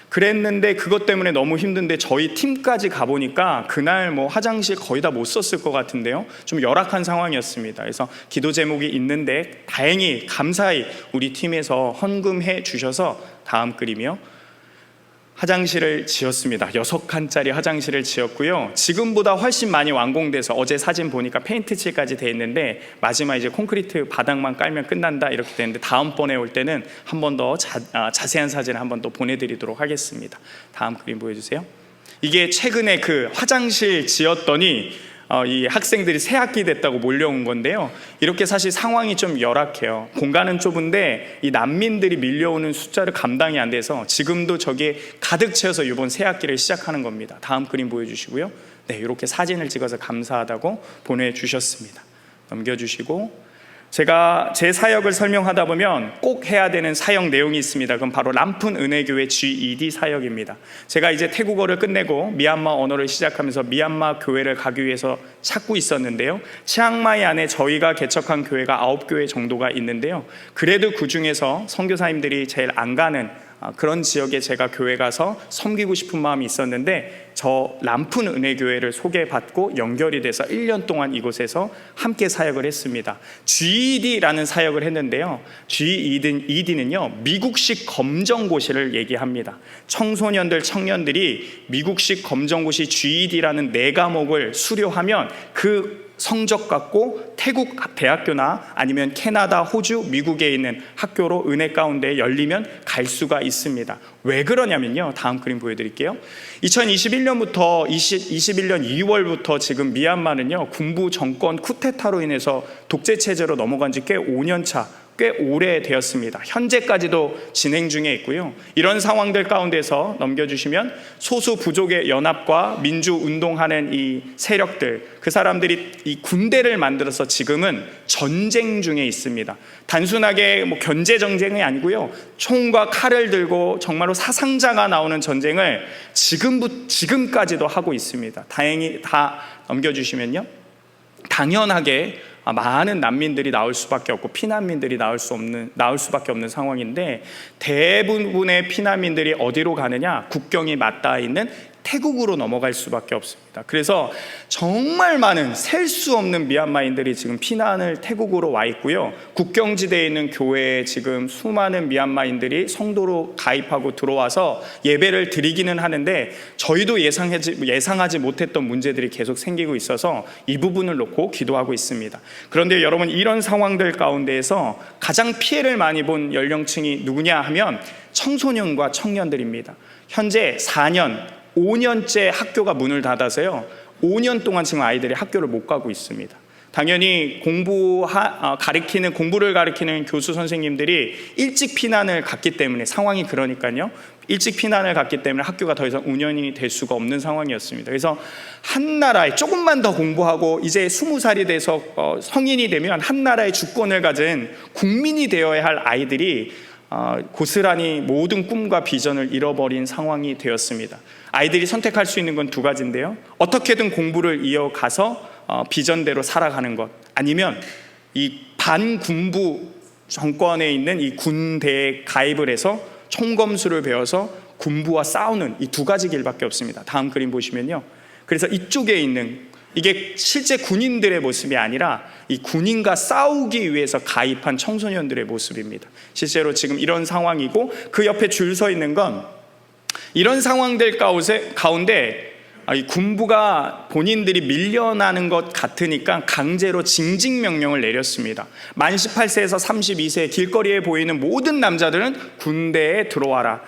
그랬는데 그것 때문에 너무 힘든데 저희 팀까지 가보니까 그날 뭐 화장실 거의 다 못 썼을 것 같은데요, 좀 열악한 상황이었습니다. 그래서 기도 제목이 있는데 다행히 감사히 우리 팀에서 헌금해 주셔서, 다음 그림이요. 화장실을 지었습니다. 6칸짜리 화장실을 지었고요. 지금보다 훨씬 많이 완공돼서 어제 사진 보니까 페인트 칠까지 돼 있는데 마지막 이제 콘크리트 바닥만 깔면 끝난다 이렇게 되는데 다음번에 올 때는 한 번 더 자세한 사진을 한 번 더 보내드리도록 하겠습니다. 다음 그림 보여주세요. 이게 최근에 그 화장실 지었더니 이 학생들이 새 학기 됐다고 몰려온 건데요. 이렇게 사실 상황이 좀 열악해요. 공간은 좁은데 이 난민들이 밀려오는 숫자를 감당이 안 돼서 지금도 저기에 가득 채워서 이번 새 학기를 시작하는 겁니다. 다음 그림 보여주시고요. 네, 이렇게 사진을 찍어서 감사하다고 보내주셨습니다. 넘겨주시고, 제가 제 사역을 설명하다 보면 꼭 해야 되는 사역 내용이 있습니다. 그럼 바로 람푼 은혜교회 GED 사역입니다. 제가 이제 태국어를 끝내고 미얀마 언어를 시작하면서 미얀마 교회를 가기 위해서 찾고 있었는데요. 치앙마이 안에 저희가 개척한 교회가 9교회 정도가 있는데요. 그래도 그 중에서 선교사님들이 제일 안 가는 그런 지역에 제가 교회 가서 섬기고 싶은 마음이 있었는데 저 람푼 은혜교회를 소개받고 연결이 돼서 1년 동안 이곳에서 함께 사역을 했습니다. GED라는 사역을 했는데요. GED는요, 미국식 검정고시를 얘기합니다. 청소년들, 청년들이 미국식 검정고시 GED라는 4과목을 수료하면 그 성적 갖고 태국 대학교나 아니면 캐나다, 호주, 미국에 있는 학교로 은혜 가운데 열리면 갈 수가 있습니다. 왜 그러냐면요, 다음 그림 보여드릴게요. 2021년부터 21년 2월부터 지금 미얀마는요, 군부 정권 쿠데타로 인해서 독재 체제로 넘어간 지 꽤 5년 차, 꽤 오래되었습니다. 현재까지도 진행 중에 있고요. 이런 상황들 가운데서 넘겨주시면 소수 부족의 연합과 민주운동하는 이 세력들, 그 사람들이 이 군대를 만들어서 지금은 전쟁 중에 있습니다. 단순하게 뭐 견제 전쟁이 아니고요, 총과 칼을 들고 정말로 사상자가 나오는 전쟁을 지금까지도 하고 있습니다. 다행히 다 넘겨주시면요, 당연하게 많은 난민들이 나올 수밖에 없고 피난민들이 나올 수밖에 없는 상황인데, 대부분의 피난민들이 어디로 가느냐? 국경이 맞닿아 있는 태국으로 넘어갈 수밖에 없습니다. 그래서 정말 많은 셀 수 없는 미얀마인들이 지금 피난을 태국으로 와 있고요. 국경지대에 있는 교회에 지금 수많은 미얀마인들이 성도로 가입하고 들어와서 예배를 드리기는 하는데 저희도 예상하지 못했던 문제들이 계속 생기고 있어서 이 부분을 놓고 기도하고 있습니다. 그런데 여러분, 이런 상황들 가운데에서 가장 피해를 많이 본 연령층이 누구냐 하면 청소년과 청년들입니다. 현재 5년째 학교가 문을 닫아서요, 5년 동안 지금 아이들이 학교를 못 가고 있습니다. 당연히 공부를 가르치는 교수 선생님들이 일찍 피난을 갔기 때문에, 상황이 그러니까요, 일찍 피난을 갔기 때문에 학교가 더 이상 운영이 될 수가 없는 상황이었습니다. 그래서 한 나라에 조금만 더 공부하고 이제 20살이 돼서 성인이 되면 한 나라의 주권을 가진 국민이 되어야 할 아이들이 고스란히 모든 꿈과 비전을 잃어버린 상황이 되었습니다. 아이들이 선택할 수 있는 건 2가지인데요. 어떻게든 공부를 이어가서 비전대로 살아가는 것, 아니면 이 반군부 정권에 있는 이 군대에 가입을 해서 총검술을 배워서 군부와 싸우는 이 2가지 길밖에 없습니다. 다음 그림 보시면요, 그래서 이쪽에 있는 이게 실제 군인들의 모습이 아니라 이 군인과 싸우기 위해서 가입한 청소년들의 모습입니다. 실제로 지금 이런 상황이고, 그 옆에 줄 서 있는 건 이런 상황들 가운데 이 군부가 본인들이 밀려나는 것 같으니까 강제로 징직 명령을 내렸습니다. 만 18세에서 32세 길거리에 보이는 모든 남자들은 군대에 들어와라.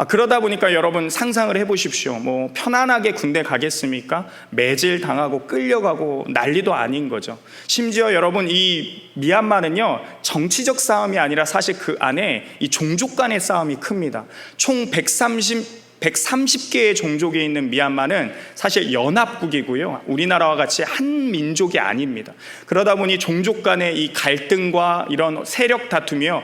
그러다 보니까 여러분 상상을 해보십시오. 뭐 편안하게 군대 가겠습니까? 매질 당하고 끌려가고 난리도 아닌 거죠. 심지어 여러분, 이 미얀마는요, 정치적 싸움이 아니라 사실 그 안에 이 종족 간의 싸움이 큽니다. 총 130개의 종족이 있는 미얀마는 사실 연합국이고요, 우리나라와 같이 한 민족이 아닙니다. 그러다 보니 종족 간의 이 갈등과 이런 세력 다툼이요,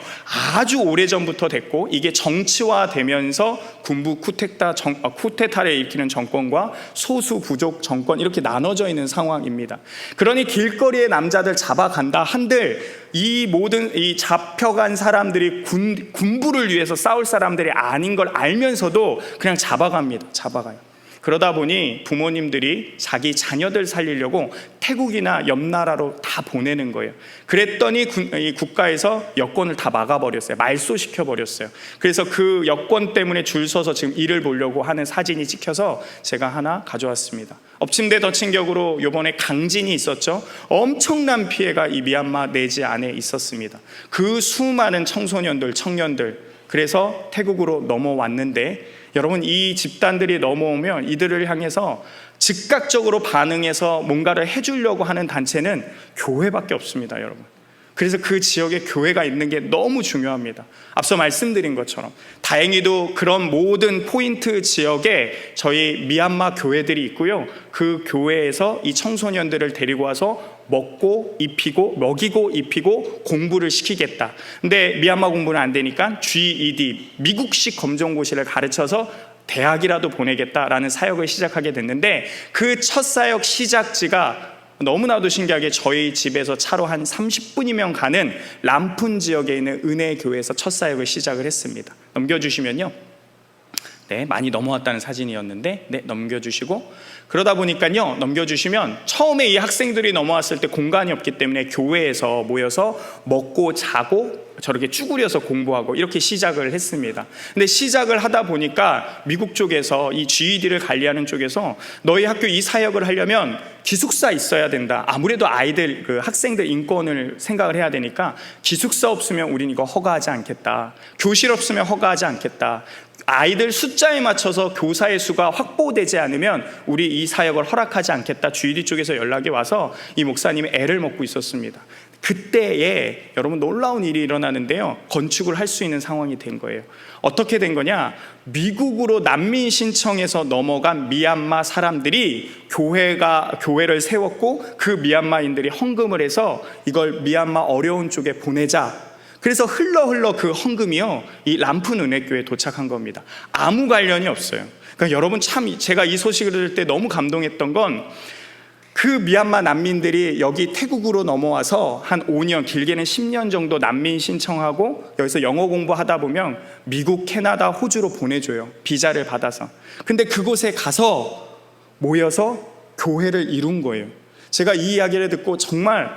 아주 오래전부터 됐고, 이게 정치화되면서 군부 쿠데타를 일으키는 정권과 소수 부족 정권, 이렇게 나눠져 있는 상황입니다. 그러니 길거리에 남자들 잡아간다 한들 이 모든 이 잡혀간 사람들이 군부를 위해서 싸울 사람들이 아닌 걸 알면서도 그냥 잡아가요. 그러다 보니 부모님들이 자기 자녀들 살리려고 태국이나 옆 나라로 다 보내는 거예요. 그랬더니 이 국가에서 여권을 다 막아버렸어요. 말소시켜버렸어요. 그래서 그 여권 때문에 줄 서서 지금 일을 보려고 하는 사진이 찍혀서 제가 하나 가져왔습니다. 엎침대 덮친 격으로 이번에 강진이 있었죠. 엄청난 피해가 이 미얀마 내지 안에 있었습니다. 그 수많은 청소년들, 청년들, 그래서 태국으로 넘어왔는데, 여러분, 이 집단들이 넘어오면 이들을 향해서 즉각적으로 반응해서 뭔가를 해주려고 하는 단체는 교회밖에 없습니다, 여러분. 그래서 그 지역에 교회가 있는 게 너무 중요합니다. 앞서 말씀드린 것처럼 다행히도 그런 모든 포인트 지역에 저희 미얀마 교회들이 있고요. 그 교회에서 이 청소년들을 데리고 와서 먹고 입히고 공부를 시키겠다. 근데 미얀마 공부는 안 되니까 GED, 미국식 검정고시를 가르쳐서 대학이라도 보내겠다라는 사역을 시작하게 됐는데, 그 첫 사역 시작지가 너무나도 신기하게 저희 집에서 차로 한 30분이면 가는 람푼 지역에 있는 은혜교회에서 첫 사역을 시작을 했습니다. 넘겨주시면요. 네, 많이 넘어왔다는 사진이었는데, 네, 넘겨주시고, 그러다 보니까요, 넘겨주시면 처음에 이 학생들이 넘어왔을 때 공간이 없기 때문에 교회에서 모여서 먹고 자고 저렇게 쭈그려서 공부하고 이렇게 시작을 했습니다. 근데 시작을 하다 보니까 미국 쪽에서 이 GED를 관리하는 쪽에서 너희 학교 이 사역을 하려면 기숙사 있어야 된다. 아무래도 아이들, 그 학생들 인권을 생각을 해야 되니까 기숙사 없으면 우린 이거 허가하지 않겠다. 교실 없으면 허가하지 않겠다. 아이들 숫자에 맞춰서 교사의 수가 확보되지 않으면 우리 이 사역을 허락하지 않겠다. GED 쪽에서 연락이 와서 이 목사님이 애를 먹고 있었습니다. 그때에 여러분 놀라운 일이 일어나는데요, 건축을 할 수 있는 상황이 된 거예요. 어떻게 된 거냐? 미국으로 난민 신청해서 넘어간 미얀마 사람들이 교회를 세웠고, 그 미얀마인들이 헌금을 해서 이걸 미얀마 어려운 쪽에 보내자. 그래서 흘러 그 헌금이요, 이 람푼 은혜교회에 도착한 겁니다. 아무 관련이 없어요. 그러니까 여러분, 참 제가 이 소식을 들을 때 너무 감동했던 건, 그 미얀마 난민들이 여기 태국으로 넘어와서 한 5년, 길게는 10년 정도 난민 신청하고 여기서 영어 공부하다 보면 미국, 캐나다, 호주로 보내줘요. 비자를 받아서. 근데 그곳에 가서 모여서 교회를 이룬 거예요. 제가 이 이야기를 듣고 정말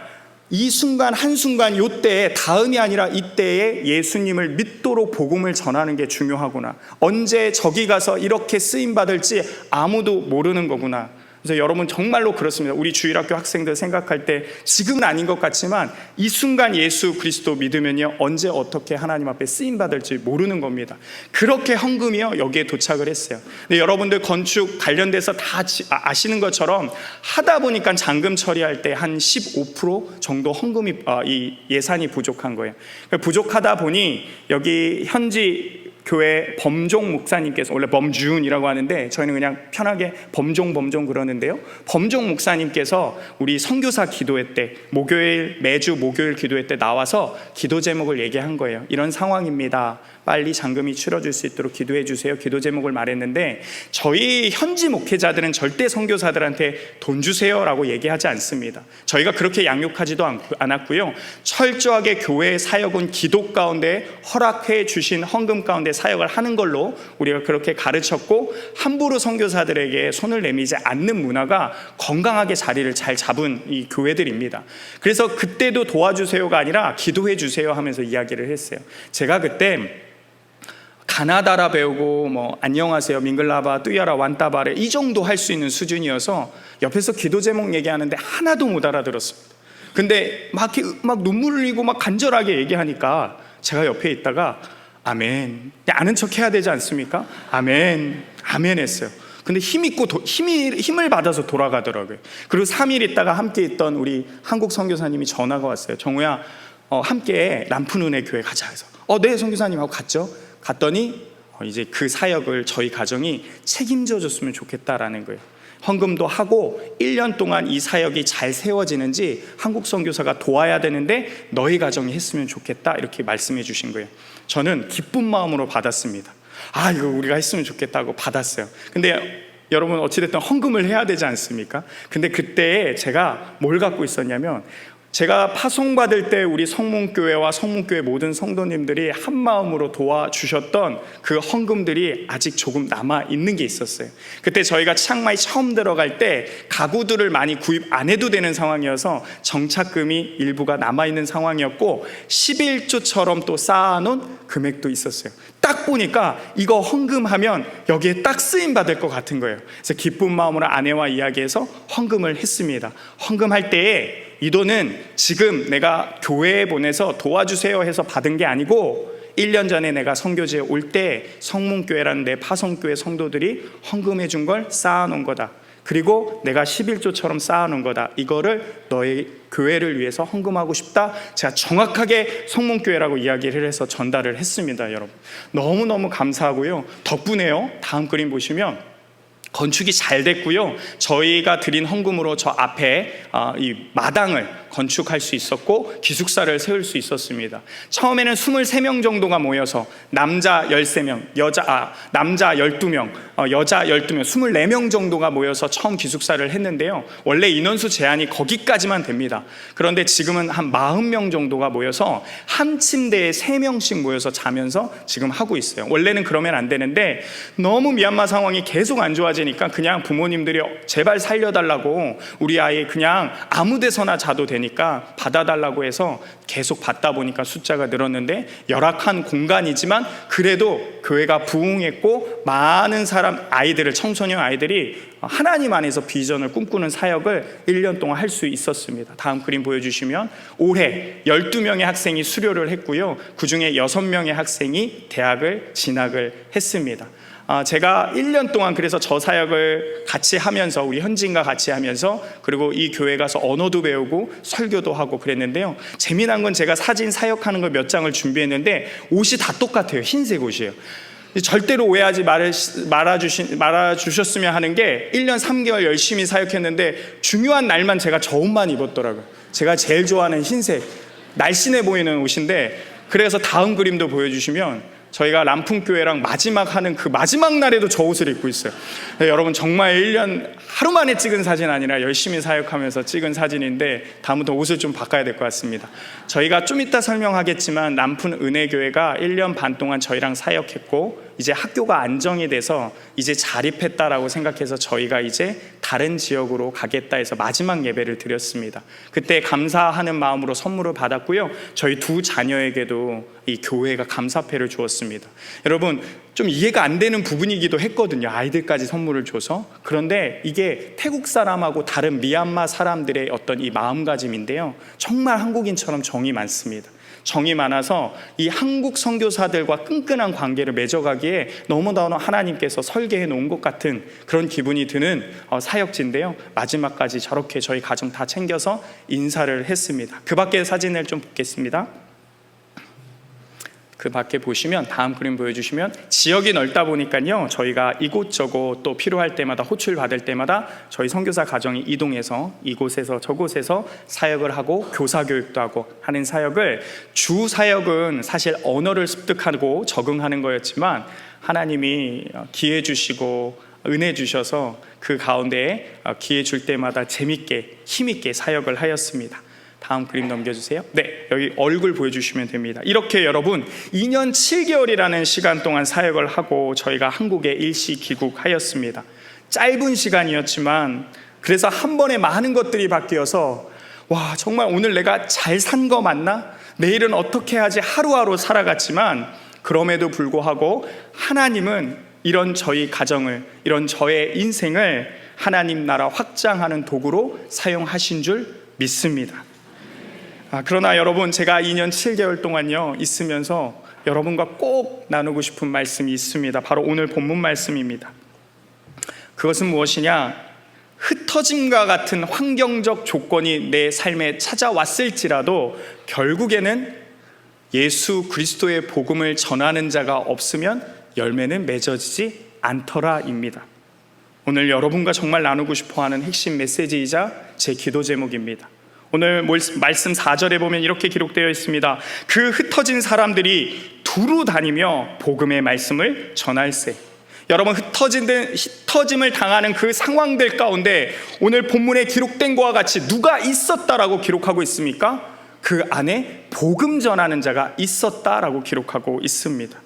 이 순간 한순간, 요때에, 다음이 아니라 이때에 예수님을 믿도록 복음을 전하는 게 중요하구나. 언제 저기 가서 이렇게 쓰임받을지 아무도 모르는 거구나. 그래서 여러분, 정말로 그렇습니다. 우리 주일학교 학생들 생각할 때 지금은 아닌 것 같지만 이 순간 예수 그리스도 믿으면요, 언제 어떻게 하나님 앞에 쓰임받을지 모르는 겁니다. 그렇게 헌금이요, 여기에 도착을 했어요. 근데 여러분들 건축 관련돼서 다 아시는 것처럼 하다 보니까 잔금 처리할 때 한 15% 정도 헌금이 이 예산이 부족한 거예요. 부족하다 보니 여기 현지 교회 범종 목사님께서, 원래 범준이라고 하는데 저희는 그냥 편하게 범종 그러는데요, 범종 목사님께서 우리 선교사 기도회 때, 매주 목요일 기도회 때 나와서 기도 제목을 얘기한 거예요. 이런 상황입니다. 빨리 잔금이 치러질 수 있도록 기도해 주세요. 기도 제목을 말했는데, 저희 현지 목회자들은 절대 선교사들한테 돈 주세요라고 얘기하지 않습니다. 저희가 그렇게 양육하지도 않았고요. 철저하게 교회의 사역은 기도 가운데 허락해 주신 헌금 가운데 사역을 하는 걸로 우리가 그렇게 가르쳤고, 함부로 선교사들에게 손을 내밀지 않는 문화가 건강하게 자리를 잘 잡은 이 교회들입니다. 그래서 그때도 도와주세요가 아니라 기도해 주세요 하면서 이야기를 했어요. 제가 그때 가나다라 배우고 안녕하세요, 밍글라바, 뚜야라, 완따바레 이 정도 할 수 있는 수준이어서 옆에서 기도 제목 얘기하는데 하나도 못 알아들었습니다. 근데 막 눈물 흘리고 막 간절하게 얘기하니까 제가 옆에 있다가 아멘, 아는 척 해야 되지 않습니까? 아멘 했어요. 근데 힘을 받아서 돌아가더라고요. 그리고 3일 있다가 함께 있던 우리 한국 선교사님이 전화가 왔어요. 정우야, 함께 람푼 은혜 교회 가자 해서 네 선교사님하고 갔죠. 갔더니 이제 그 사역을 저희 가정이 책임져 줬으면 좋겠다라는 거예요. 헌금도 하고 1년 동안 이 사역이 잘 세워지는지 한국 선교사가 도와야 되는데 너희 가정이 했으면 좋겠다, 이렇게 말씀해 주신 거예요. 저는 기쁜 마음으로 받았습니다. 이거 우리가 했으면 좋겠다고 받았어요. 근데 여러분, 어찌됐든 헌금을 해야 되지 않습니까? 근데 그때 제가 뭘 갖고 있었냐면, 제가 파송받을 때 우리 성문교회와 성문교회 모든 성도님들이 한 마음으로 도와주셨던 그 헌금들이 아직 조금 남아있는 게 있었어요. 그때 저희가 치앙마이 처음 들어갈 때 가구들을 많이 구입 안 해도 되는 상황이어서 정착금이 일부가 남아있는 상황이었고 11조처럼 또 쌓아놓은 금액도 있었어요. 딱 보니까 이거 헌금하면 여기에 딱 쓰임 받을 것 같은 거예요. 그래서 기쁜 마음으로 아내와 이야기해서 헌금을 했습니다. 헌금할 때에 이 돈은 지금 내가 교회에 보내서 도와주세요 해서 받은 게 아니고 1년 전에 내가 선교지에 올 때 성문교회라는 내 파송교회 성도들이 헌금해 준 걸 쌓아놓은 거다. 그리고 내가 11조처럼 쌓아놓은 거다. 이거를 너의 교회를 위해서 헌금하고 싶다. 제가 정확하게 성문교회라고 이야기를 해서 전달을 했습니다. 여러분 너무너무 감사하고요. 덕분에요, 다음 그림 보시면 건축이 잘 됐고요. 저희가 드린 헌금으로 저 앞에 이 마당을 건축할 수 있었고 기숙사를 세울 수 있었습니다. 처음에는 23명 정도가 모여서 남자 13명, 남자 12명, 여자 12명, 24명 정도가 모여서 처음 기숙사를 했는데요. 원래 인원수 제한이 거기까지만 됩니다. 그런데 지금은 한 40명 정도가 모여서 한 침대에 3명씩 모여서 자면서 지금 하고 있어요. 원래는 그러면 안 되는데 너무 미얀마 상황이 계속 안 좋아지니까 그냥 부모님들이 제발 살려달라고 우리 아이 그냥 아무 데서나 자도 되니까 받아달라고 해서 계속 받다 보니까 숫자가 늘었는데 열악한 공간이지만 그래도 교회가 부흥했고 많은 아이들을, 청소년 아이들이 하나님 안에서 비전을 꿈꾸는 사역을 1년 동안 할 수 있었습니다. 다음 그림 보여주시면 올해 12명의 학생이 수료를 했고요. 그중에 6명의 학생이 대학을 진학을 했습니다. 제가 1년 동안 그래서 저 사역을 같이 하면서 우리 현진과 같이 하면서 그리고 이 교회 가서 언어도 배우고 설교도 하고 그랬는데요. 재미난 건 제가 사진 사역하는 걸 몇 장을 준비했는데 옷이 다 똑같아요. 흰색 옷이에요. 절대로 오해하지 말아주셨으면 하는 게 1년 3개월 열심히 사역했는데 중요한 날만 제가 저 옷만 입었더라고요. 제가 제일 좋아하는 흰색 날씬해 보이는 옷인데, 그래서 다음 그림도 보여주시면 저희가 람풍교회랑 마지막 하는 그 마지막 날에도 저 옷을 입고 있어요. 네, 여러분 정말 1년 하루 만에 찍은 사진 아니라 열심히 사역하면서 찍은 사진인데 다음부터 옷을 좀 바꿔야 될 것 같습니다. 저희가 좀 이따 설명하겠지만 람푼 은혜교회가 1년 반 동안 저희랑 사역했고 이제 학교가 안정이 돼서 이제 자립했다라고 생각해서 저희가 이제 다른 지역으로 가겠다 해서 마지막 예배를 드렸습니다. 그때 감사하는 마음으로 선물을 받았고요. 저희 2 자녀에게도 이 교회가 감사패를 주었습니다. 여러분 좀 이해가 안 되는 부분이기도 했거든요. 아이들까지 선물을 줘서. 그런데 이게 태국 사람하고 다른 미얀마 사람들의 어떤 이 마음가짐인데요. 정말 한국인처럼 정이 많습니다. 정이 많아서 이 한국 선교사들과 끈끈한 관계를 맺어가기에 너무나 하나님께서 설계해 놓은 것 같은 그런 기분이 드는 사역지인데요. 마지막까지 저렇게 저희 가정 다 챙겨서 인사를 했습니다. 그 밖에 사진을 좀 보겠습니다. 그 밖에 보시면 다음 그림 보여주시면 지역이 넓다 보니까요, 저희가 이곳저곳 또 필요할 때마다 호출 받을 때마다 저희 선교사 가정이 이동해서 이곳에서 저곳에서 사역을 하고 교사 교육도 하고 하는 사역을, 주 사역은 사실 언어를 습득하고 적응하는 거였지만 하나님이 기회 주시고 은혜 주셔서 그 가운데에 기회 줄 때마다 재밌게 힘있게 사역을 하였습니다. 다음 그림 넘겨주세요. 네, 여기 얼굴 보여주시면 됩니다. 이렇게 여러분 2년 7개월이라는 시간 동안 사역을 하고 저희가 한국에 일시 귀국하였습니다. 짧은 시간이었지만 그래서 한 번에 많은 것들이 바뀌어서 와, 정말 오늘 내가 잘 산 거 맞나? 내일은 어떻게 하지? 하루하루 살아갔지만 그럼에도 불구하고 하나님은 이런 저희 가정을, 이런 저의 인생을 하나님 나라 확장하는 도구로 사용하신 줄 믿습니다. 그러나 여러분, 제가 2년 7개월 동안요 있으면서 여러분과 꼭 나누고 싶은 말씀이 있습니다. 바로 오늘 본문 말씀입니다. 그것은 무엇이냐? 흩어짐과 같은 환경적 조건이 내 삶에 찾아왔을지라도 결국에는 예수 그리스도의 복음을 전하는 자가 없으면 열매는 맺어지지 않더라입니다. 오늘 여러분과 정말 나누고 싶어하는 핵심 메시지이자 제 기도 제목입니다. 오늘 말씀 4절에 보면 이렇게 기록되어 있습니다. 그 흩어진 사람들이 두루 다니며 복음의 말씀을 전할세. 여러분, 흩어짐을 당하는 그 상황들 가운데 오늘 본문에 기록된 것과 같이 누가 있었다라고 기록하고 있습니까? 그 안에 복음 전하는 자가 있었다라고 기록하고 있습니다.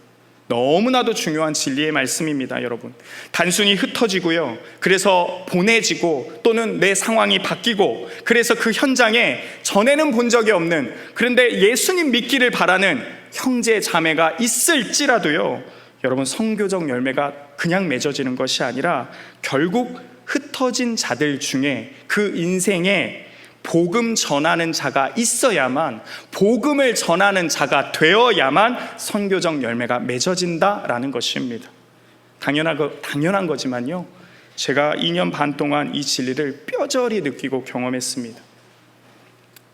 너무나도 중요한 진리의 말씀입니다, 여러분. 단순히 흩어지고요, 그래서 보내지고 또는 내 상황이 바뀌고, 그래서 그 현장에 전에는 본 적이 없는, 그런데 예수님 믿기를 바라는 형제 자매가 있을지라도요, 여러분, 선교적 열매가 그냥 맺어지는 것이 아니라 결국 흩어진 자들 중에 그 인생에 복음 전하는 자가 있어야만, 복음을 전하는 자가 되어야만 선교적 열매가 맺어진다라는 것입니다. 당연한 거지만요, 제가 2년 반 동안 이 진리를 뼈저리 느끼고 경험했습니다.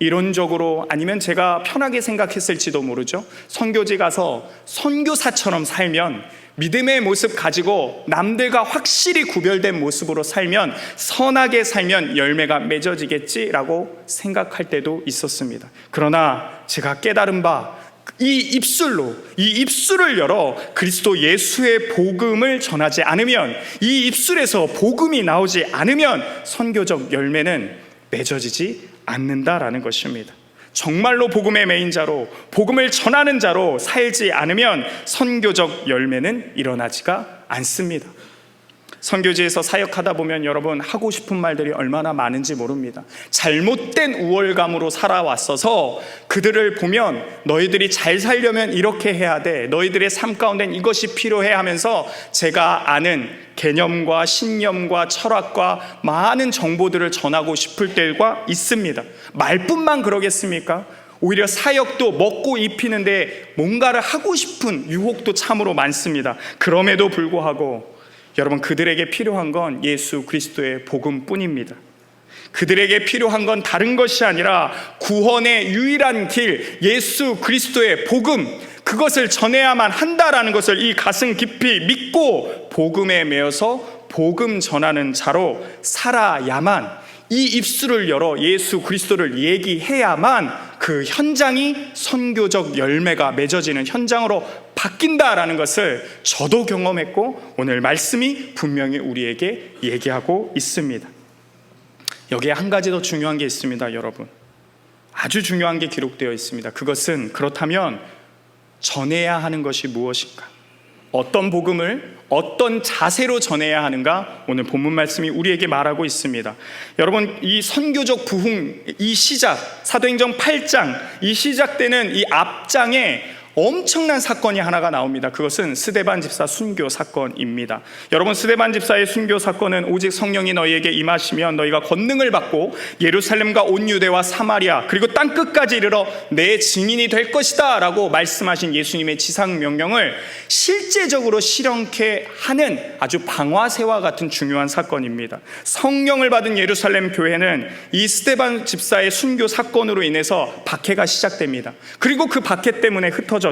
이론적으로, 아니면 제가 편하게 생각했을지도 모르죠. 선교지 가서 선교사처럼 살면, 믿음의 모습 가지고 남들과 확실히 구별된 모습으로 살면, 선하게 살면 열매가 맺어지겠지라고 생각할 때도 있었습니다. 그러나 제가 깨달은 바, 이 입술을 열어 그리스도 예수의 복음을 전하지 않으면, 이 입술에서 복음이 나오지 않으면 선교적 열매는 맺어지지 않는다라는 것입니다. 정말로 복음의 메인자로, 복음을 전하는 자로 살지 않으면 선교적 열매는 일어나지가 않습니다. 선교지에서 사역하다 보면 여러분, 하고 싶은 말들이 얼마나 많은지 모릅니다. 잘못된 우월감으로 살아왔어서 그들을 보면 너희들이 잘 살려면 이렇게 해야 돼, 너희들의 삶 가운데는 이것이 필요해 하면서 제가 아는 개념과 신념과 철학과 많은 정보들을 전하고 싶을 때가 있습니다. 말뿐만 그러겠습니까? 오히려 사역도 먹고 입히는데 뭔가를 하고 싶은 유혹도 참으로 많습니다. 그럼에도 불구하고 여러분, 그들에게 필요한 건 예수 그리스도의 복음뿐입니다. 그들에게 필요한 건 다른 것이 아니라 구원의 유일한 길, 예수 그리스도의 복음, 그것을 전해야만 한다라는 것을 이 가슴 깊이 믿고 복음에 매여서 복음 전하는 자로 살아야만, 이 입술을 열어 예수 그리스도를 얘기해야만 그 현장이 선교적 열매가 맺어지는 현장으로 바뀐다라는 것을 저도 경험했고, 오늘 말씀이 분명히 우리에게 얘기하고 있습니다. 여기에 한 가지 더 중요한 게 있습니다, 여러분. 아주 중요한 게 기록되어 있습니다. 그것은, 그렇다면 전해야 하는 것이 무엇인가? 어떤 복음을 어떤 자세로 전해야 하는가? 오늘 본문 말씀이 우리에게 말하고 있습니다. 여러분, 이 선교적 부흥, 이 시작, 사도행전 8장, 이 시작되는 이 앞장에 엄청난 사건이 하나가 나옵니다. 그것은 스데반 집사 순교 사건입니다. 여러분, 스데반 집사의 순교 사건은 오직 성령이 너희에게 임하시면 너희가 권능을 받고 예루살렘과 온 유대와 사마리아 그리고 땅끝까지 이르러 내 증인이 될 것이다 라고 말씀하신 예수님의 지상 명령을 실제적으로 실현케 하는 아주 방화쇠와 같은 중요한 사건입니다. 성령을 받은 예루살렘 교회는 이 스데반 집사의 순교 사건으로 인해서 박해가 시작됩니다. 그리고 그 박해 때문에 흩어져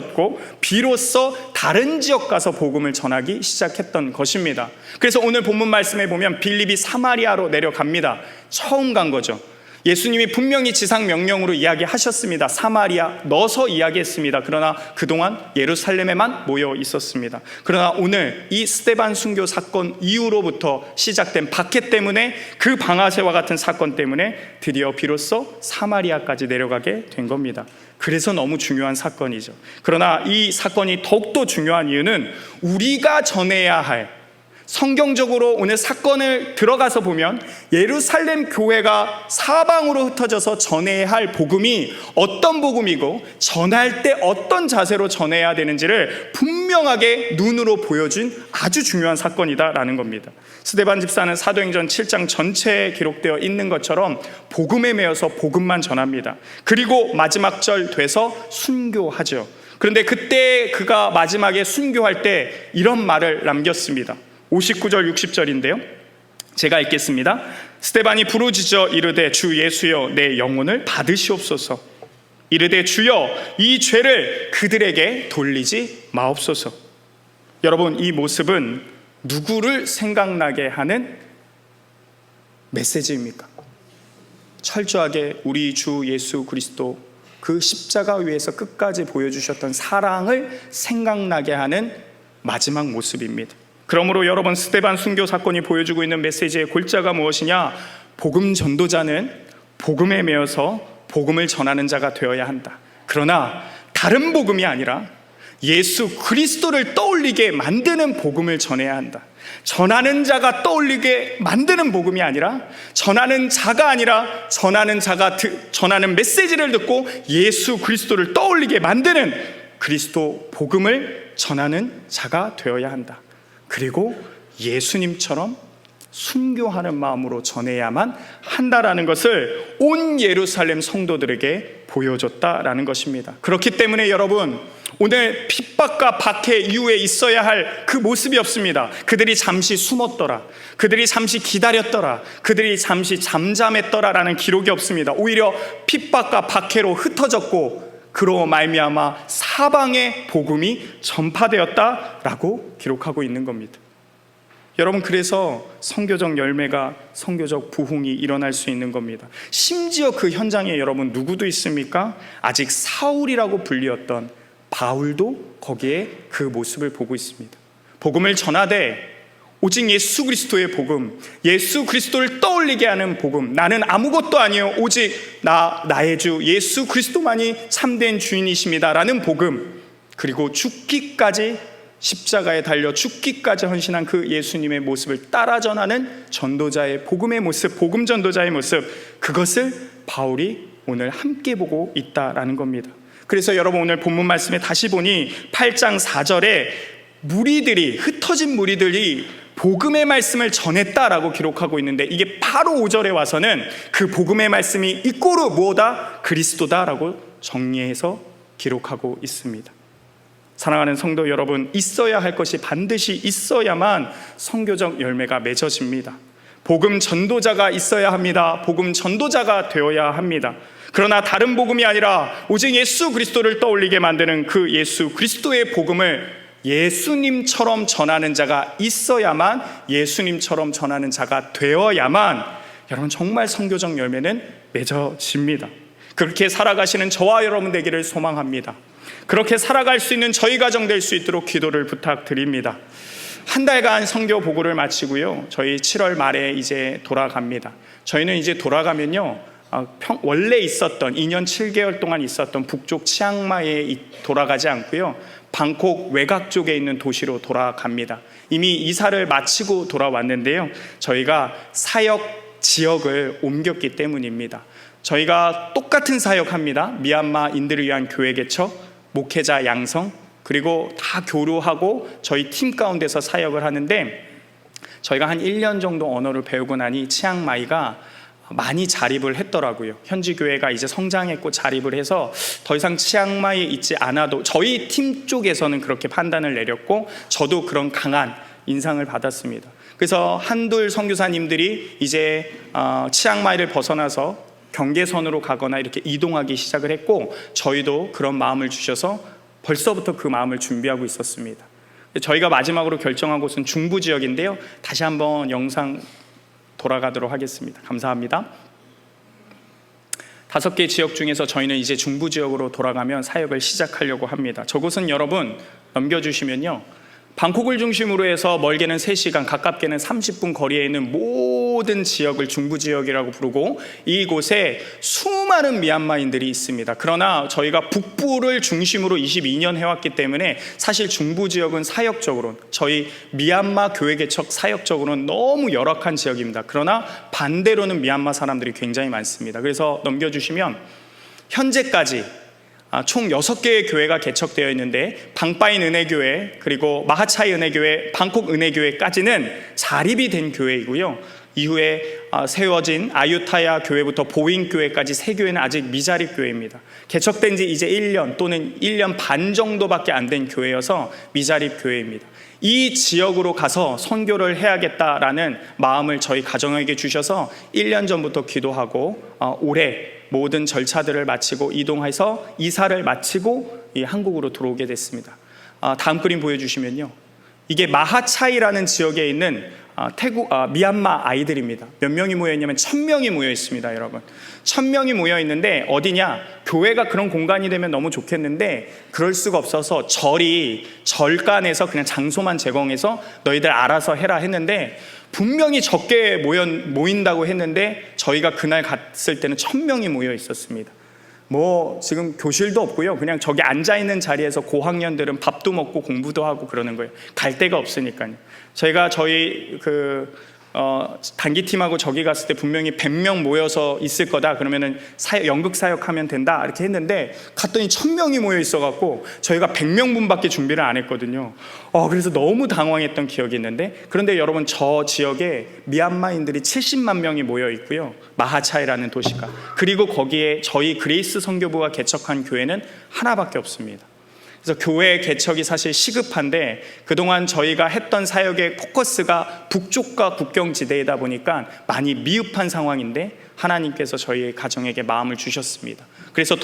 비로소 다른 지역 가서 복음을 전하기 시작했던 것입니다. 그래서 오늘 본문 말씀에 보면 빌립이 사마리아로 내려갑니다. 처음 간 거죠. 예수님이 분명히 지상 명령으로 이야기하셨습니다. 사마리아 넣어서 이야기했습니다. 그러나 그동안 예루살렘에만 모여 있었습니다. 그러나 오늘 이 스데반 순교 사건 이후로부터 시작된 박해 때문에, 그 방아쇠와 같은 사건 때문에 드디어 비로소 사마리아까지 내려가게 된 겁니다. 그래서 너무 중요한 사건이죠. 그러나 이 사건이 더욱더 중요한 이유는 우리가 전해야 할, 성경적으로 오늘 사건을 들어가서 보면 예루살렘 교회가 사방으로 흩어져서 전해야 할 복음이 어떤 복음이고 전할 때 어떤 자세로 전해야 되는지를 분명하게 눈으로 보여준 아주 중요한 사건이다라는 겁니다. 스데반 집사는 사도행전 7장 전체에 기록되어 있는 것처럼 복음에 매여서 복음만 전합니다. 그리고 마지막 절 돼서 순교하죠. 그런데 그때 그가 마지막에 순교할 때 이런 말을 남겼습니다. 59절 60절인데요 제가 읽겠습니다. 스데반이 부르짖어 이르되 주 예수여 내 영혼을 받으시옵소서. 이르되 주여 이 죄를 그들에게 돌리지 마옵소서. 여러분, 이 모습은 누구를 생각나게 하는 메시지입니까? 철저하게 우리 주 예수 그리스도 그 십자가 위에서 끝까지 보여주셨던 사랑을 생각나게 하는 마지막 모습입니다. 그러므로 여러분, 스데반 순교 사건이 보여주고 있는 메시지의 골자가 무엇이냐? 복음 전도자는 복음에 매여서 복음을 전하는 자가 되어야 한다. 그러나 다른 복음이 아니라 예수 그리스도를 떠올리게 만드는 복음을 전해야 한다. 전하는 자가 떠올리게 만드는 복음이 아니라 전하는 자가 아니라 전하는 메시지를 듣고 예수 그리스도를 떠올리게 만드는 그리스도 복음을 전하는 자가 되어야 한다. 그리고 예수님처럼 순교하는 마음으로 전해야만 한다라는 것을 온 예루살렘 성도들에게 보여줬다라는 것입니다. 그렇기 때문에 여러분, 오늘 핍박과 박해 이후에 있어야 할 그 모습이 없습니다. 그들이 잠시 숨었더라, 그들이 잠시 기다렸더라, 그들이 잠시 잠잠했더라라는 기록이 없습니다. 오히려 핍박과 박해로 흩어졌고 그로 말미암아 사방의 복음이 전파되었다라고 기록하고 있는 겁니다. 여러분, 그래서 선교적 열매가, 선교적 부흥이 일어날 수 있는 겁니다. 심지어 그 현장에 여러분 누구도 있습니까? 아직 사울이라고 불리었던 바울도 거기에 그 모습을 보고 있습니다. 복음을 전하되 오직 예수 그리스도의 복음, 예수 그리스도를 떠올리게 하는 복음, 나는 아무것도 아니요 오직 나의 주 예수 그리스도만이 참된 주인이십니다 라는 복음, 그리고 죽기까지 십자가에 달려 죽기까지 헌신한 그 예수님의 모습을 따라 전하는 전도자의 복음의 모습, 복음 전도자의 모습, 그것을 바울이 오늘 함께 보고 있다라는 겁니다. 그래서 여러분, 오늘 본문 말씀에 다시 보니 8장 4절에 흩어진 무리들이 복음의 말씀을 전했다라고 기록하고 있는데, 이게 바로 5절에 와서는 그 복음의 말씀이 이꼬르 뭐다? 그리스도다라고 정리해서 기록하고 있습니다. 사랑하는 성도 여러분, 있어야 할 것이 반드시 있어야만 선교적 열매가 맺어집니다. 복음 전도자가 있어야 합니다. 복음 전도자가 되어야 합니다. 그러나 다른 복음이 아니라 오직 예수 그리스도를 떠올리게 만드는 그 예수 그리스도의 복음을 예수님처럼 전하는 자가 있어야만, 예수님처럼 전하는 자가 되어야만 여러분 정말 선교적 열매는 맺어집니다. 그렇게 살아가시는 저와 여러분 되기를 소망합니다. 그렇게 살아갈 수 있는 저희 가정 될 수 있도록 기도를 부탁드립니다. 한 달간 선교 보고를 마치고요, 저희 7월 말에 이제 돌아갑니다. 저희는 이제 돌아가면요, 원래 있었던 2년 7개월 동안 있었던 북쪽 치앙마이에 돌아가지 않고요, 방콕 외곽 쪽에 있는 도시로 돌아갑니다. 이미 이사를 마치고 돌아왔는데요, 저희가 사역 지역을 옮겼기 때문입니다. 저희가 똑같은 사역합니다. 미얀마인들을 위한 교회 개척, 목회자 양성, 그리고 다 교류하고 저희 팀 가운데서 사역을 하는데, 저희가 한 1년 정도 언어를 배우고 나니 치앙마이가 많이 자립을 했더라고요. 현지 교회가 이제 성장했고 자립을 해서 더 이상 치앙마이에 있지 않아도, 저희 팀 쪽에서는 그렇게 판단을 내렸고 저도 그런 강한 인상을 받았습니다. 그래서 한둘 선교사님들이 이제 치앙마이를 벗어나서 경계선으로 가거나 이렇게 이동하기 시작을 했고, 저희도 그런 마음을 주셔서 벌써부터 그 마음을 준비하고 있었습니다. 저희가 마지막으로 결정한 곳은 중부 지역인데요, 다시 한번 영상 돌아가도록 하겠습니다. 감사합니다. 5개 지역 중에서 저희는 이제 중부 지역으로 돌아가면 사역을 시작하려고 합니다. 저곳은 여러분 넘겨주시면요, 방콕을 중심으로 해서 멀게는 3시간, 가깝게는 30분 거리에 있는 모든 지역을 중부 지역이라고 부르고, 이곳에 수많은 미얀마인들이 있습니다. 그러나 저희가 북부를 중심으로 22년 해왔기 때문에 사실 중부 지역은 사역적으로, 저희 미얀마 교회 개척 사역적으로는 너무 열악한 지역입니다. 그러나 반대로는 미얀마 사람들이 굉장히 많습니다. 그래서 넘겨주시면 현재까지 총 6개의 교회가 개척되어 있는데, 방바인 은혜교회, 그리고 마하차이 은혜교회, 방콕 은혜교회까지는 자립이 된 교회이고요, 이후에 세워진 아유타야 교회부터 보잉교회까지 3교회는 아직 미자립 교회입니다. 개척된 지 이제 1년 또는 1년 반 정도밖에 안 된 교회여서 미자립 교회입니다. 이 지역으로 가서 선교를 해야겠다라는 마음을 저희 가정에게 주셔서 1년 전부터 기도하고 올해 모든 절차들을 마치고 이동해서 이사를 마치고 한국으로 들어오게 됐습니다. 다음 그림 보여주시면요, 이게 마하차이라는 지역에 있는 미얀마 아이들입니다. 몇 명이 모여 있냐면 1000명이 모여 있습니다, 여러분. 1000명이 모여 있는데 어디냐? 교회가 그런 공간이 되면 너무 좋겠는데 그럴 수가 없어서 절간에서 그냥 장소만 제공해서 너희들 알아서 해라 했는데, 분명히 적게 모인다고 했는데 저희가 그날 갔을 때는 1000명이 모여 있었습니다. 지금 교실도 없고요. 그냥 저기 앉아있는 자리에서 고학년들은 밥도 먹고 공부도 하고 그러는 거예요. 갈 데가 없으니까요. 저희 단기팀하고 저기 갔을 때 분명히 100명 모여서 있을 거다. 그러면은 연극 사역하면 된다. 이렇게 했는데 갔더니 1000명이 모여 있어갖고 저희가 100명분밖에 준비를 안 했거든요. 그래서 너무 당황했던 기억이 있는데, 그런데 여러분, 저 지역에 미얀마인들이 70만 명이 모여 있고요. 마하차이라는 도시가. 그리고 거기에 저희 그레이스 선교부가 개척한 교회는 하나밖에 없습니다. 그래서 교회 개척이 사실 시급한데, 그동안 저희가 했던 사역의 포커스가 북쪽과 국경지대이다 보니까 많이 미흡한 상황인데 하나님께서 저희 가정에게 마음을 주셨습니다. 그래서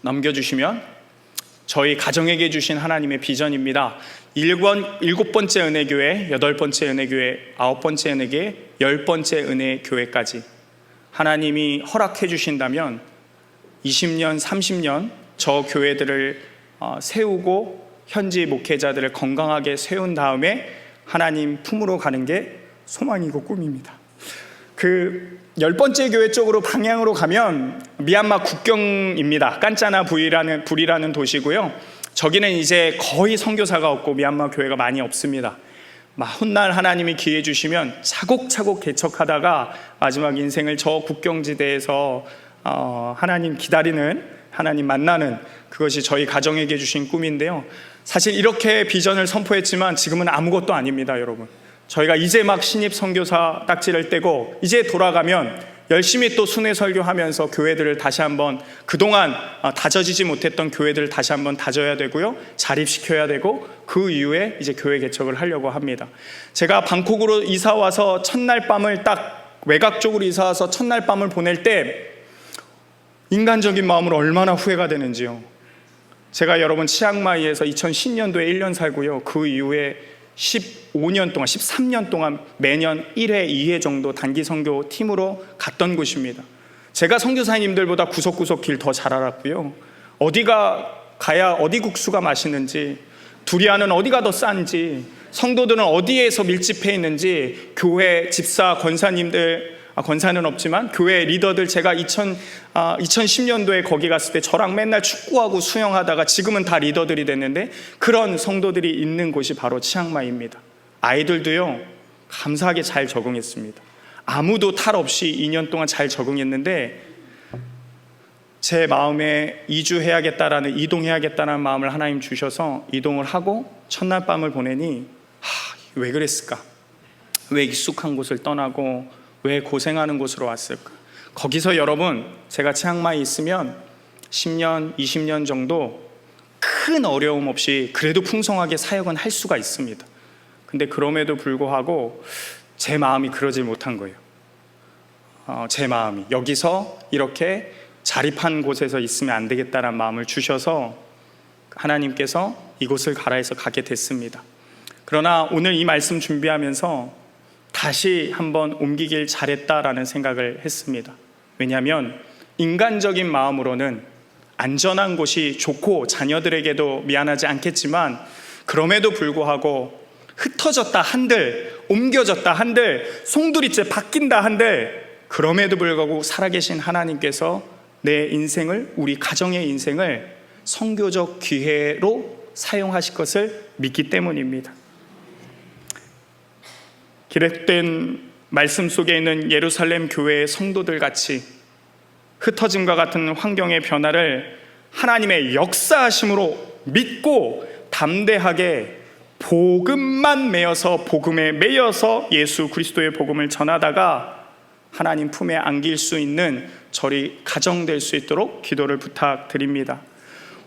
넘겨주시면 저희 가정에게 주신 하나님의 비전입니다. 7번째 은혜교회, 8번째 은혜교회, 9번째 은혜교회, 10번째 은혜교회까지 하나님이 허락해 주신다면 20년, 30년 저 교회들을 세우고 현지 목회자들을 건강하게 세운 다음에 하나님 품으로 가는 게 소망이고 꿈입니다. 10번째 교회 쪽으로 방향으로 가면 미얀마 국경입니다. 깐짜나 불이라는 도시고요. 저기는 이제 거의 선교사가 없고 미얀마 교회가 많이 없습니다. 훗날 하나님이 기회 주시면 차곡차곡 개척하다가 마지막 인생을 저 국경지대에서 하나님 기다리는, 하나님 만나는, 그것이 저희 가정에게 주신 꿈인데요. 사실 이렇게 비전을 선포했지만 지금은 아무것도 아닙니다, 여러분. 저희가 이제 막 신입 선교사 딱지를 떼고 이제 돌아가면 열심히 또 순회 설교하면서 교회들을 다시 한번, 그동안 다져지지 못했던 교회들을 다시 한번 다져야 되고요, 자립시켜야 되고, 그 이후에 이제 교회 개척을 하려고 합니다. 제가 방콕으로 이사와서 첫날 밤을 딱 외곽 쪽으로 이사와서 첫날 밤을 보낼 때 인간적인 마음으로 얼마나 후회가 되는지요. 제가 여러분 치앙마이에서 2010년도에 1년 살고요, 그 이후에 15년 동안, 13년 동안 매년 1회, 2회 정도 단기 선교 팀으로 갔던 곳입니다. 제가 선교사님들보다 구석구석 길 더 잘 알았고요, 어디가 가야 어디 국수가 맛있는지, 두리안은 어디가 더 싼지, 성도들은 어디에서 밀집해 있는지, 교회 집사 권사는 없지만 교회 리더들, 제가 2010년도에 거기 갔을 때 저랑 맨날 축구하고 수영하다가 지금은 다 리더들이 됐는데, 그런 성도들이 있는 곳이 바로 치앙마이입니다. 아이들도요, 감사하게 잘 적응했습니다. 아무도 탈 없이 2년 동안 잘 적응했는데, 제 마음에 이동해야겠다는 마음을 하나님 주셔서 이동을 하고 첫날 밤을 보내니 왜 그랬을까? 왜 익숙한 곳을 떠나고 왜 고생하는 곳으로 왔을까? 거기서 여러분, 제가 치앙마이에 있으면 10년, 20년 정도 큰 어려움 없이 그래도 풍성하게 사역은 할 수가 있습니다. 근데 그럼에도 불구하고 제 마음이 그러질 못한 거예요. 제 마음이 여기서 이렇게 자립한 곳에서 있으면 안 되겠다는 마음을 주셔서 하나님께서 이곳을 가라 해서 가게 됐습니다. 그러나 오늘 이 말씀 준비하면서 다시 한번 옮기길 잘했다라는 생각을 했습니다. 왜냐하면 인간적인 마음으로는 안전한 곳이 좋고 자녀들에게도 미안하지 않겠지만, 그럼에도 불구하고 흩어졌다 한들, 옮겨졌다 한들, 송두리째 바뀐다 한들, 그럼에도 불구하고 살아계신 하나님께서 내 인생을, 우리 가정의 인생을 선교적 기회로 사용하실 것을 믿기 때문입니다. 기록된 말씀 속에 있는 예루살렘 교회의 성도들 같이 흩어짐과 같은 환경의 변화를 하나님의 역사하심으로 믿고 담대하게 복음만 매여서, 복음에 매여서 예수 그리스도의 복음을 전하다가 하나님 품에 안길 수 있는 저희 가정 될 수 있도록 기도를 부탁드립니다.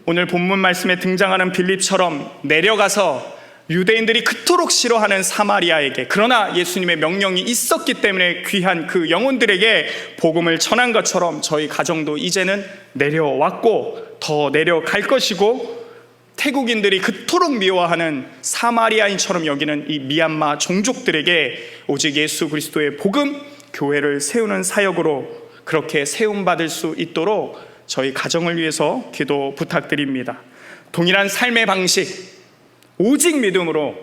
오늘 본문 말씀에 등장하는 빌립처럼 내려가서 유대인들이 그토록 싫어하는 사마리아에게, 그러나 예수님의 명령이 있었기 때문에 귀한 그 영혼들에게 복음을 전한 것처럼 저희 가정도 이제는 내려왔고 더 내려갈 것이고, 태국인들이 그토록 미워하는 사마리아인처럼 여기는 이 미얀마 종족들에게 오직 예수 그리스도의 복음, 교회를 세우는 사역으로 그렇게 세움받을 수 있도록 저희 가정을 위해서 기도 부탁드립니다. 동일한 삶의 방식, 오직 믿음으로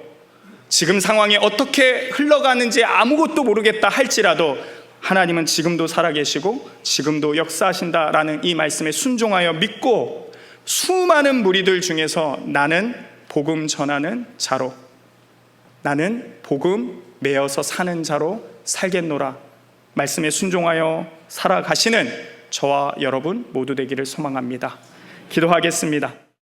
지금 상황이 어떻게 흘러가는지 아무것도 모르겠다 할지라도 하나님은 지금도 살아계시고 지금도 역사하신다라는 이 말씀에 순종하여 믿고 수많은 무리들 중에서 나는 복음 전하는 자로, 나는 복음 메어서 사는 자로 살겠노라 말씀에 순종하여 살아가시는 저와 여러분 모두 되기를 소망합니다. 기도하겠습니다.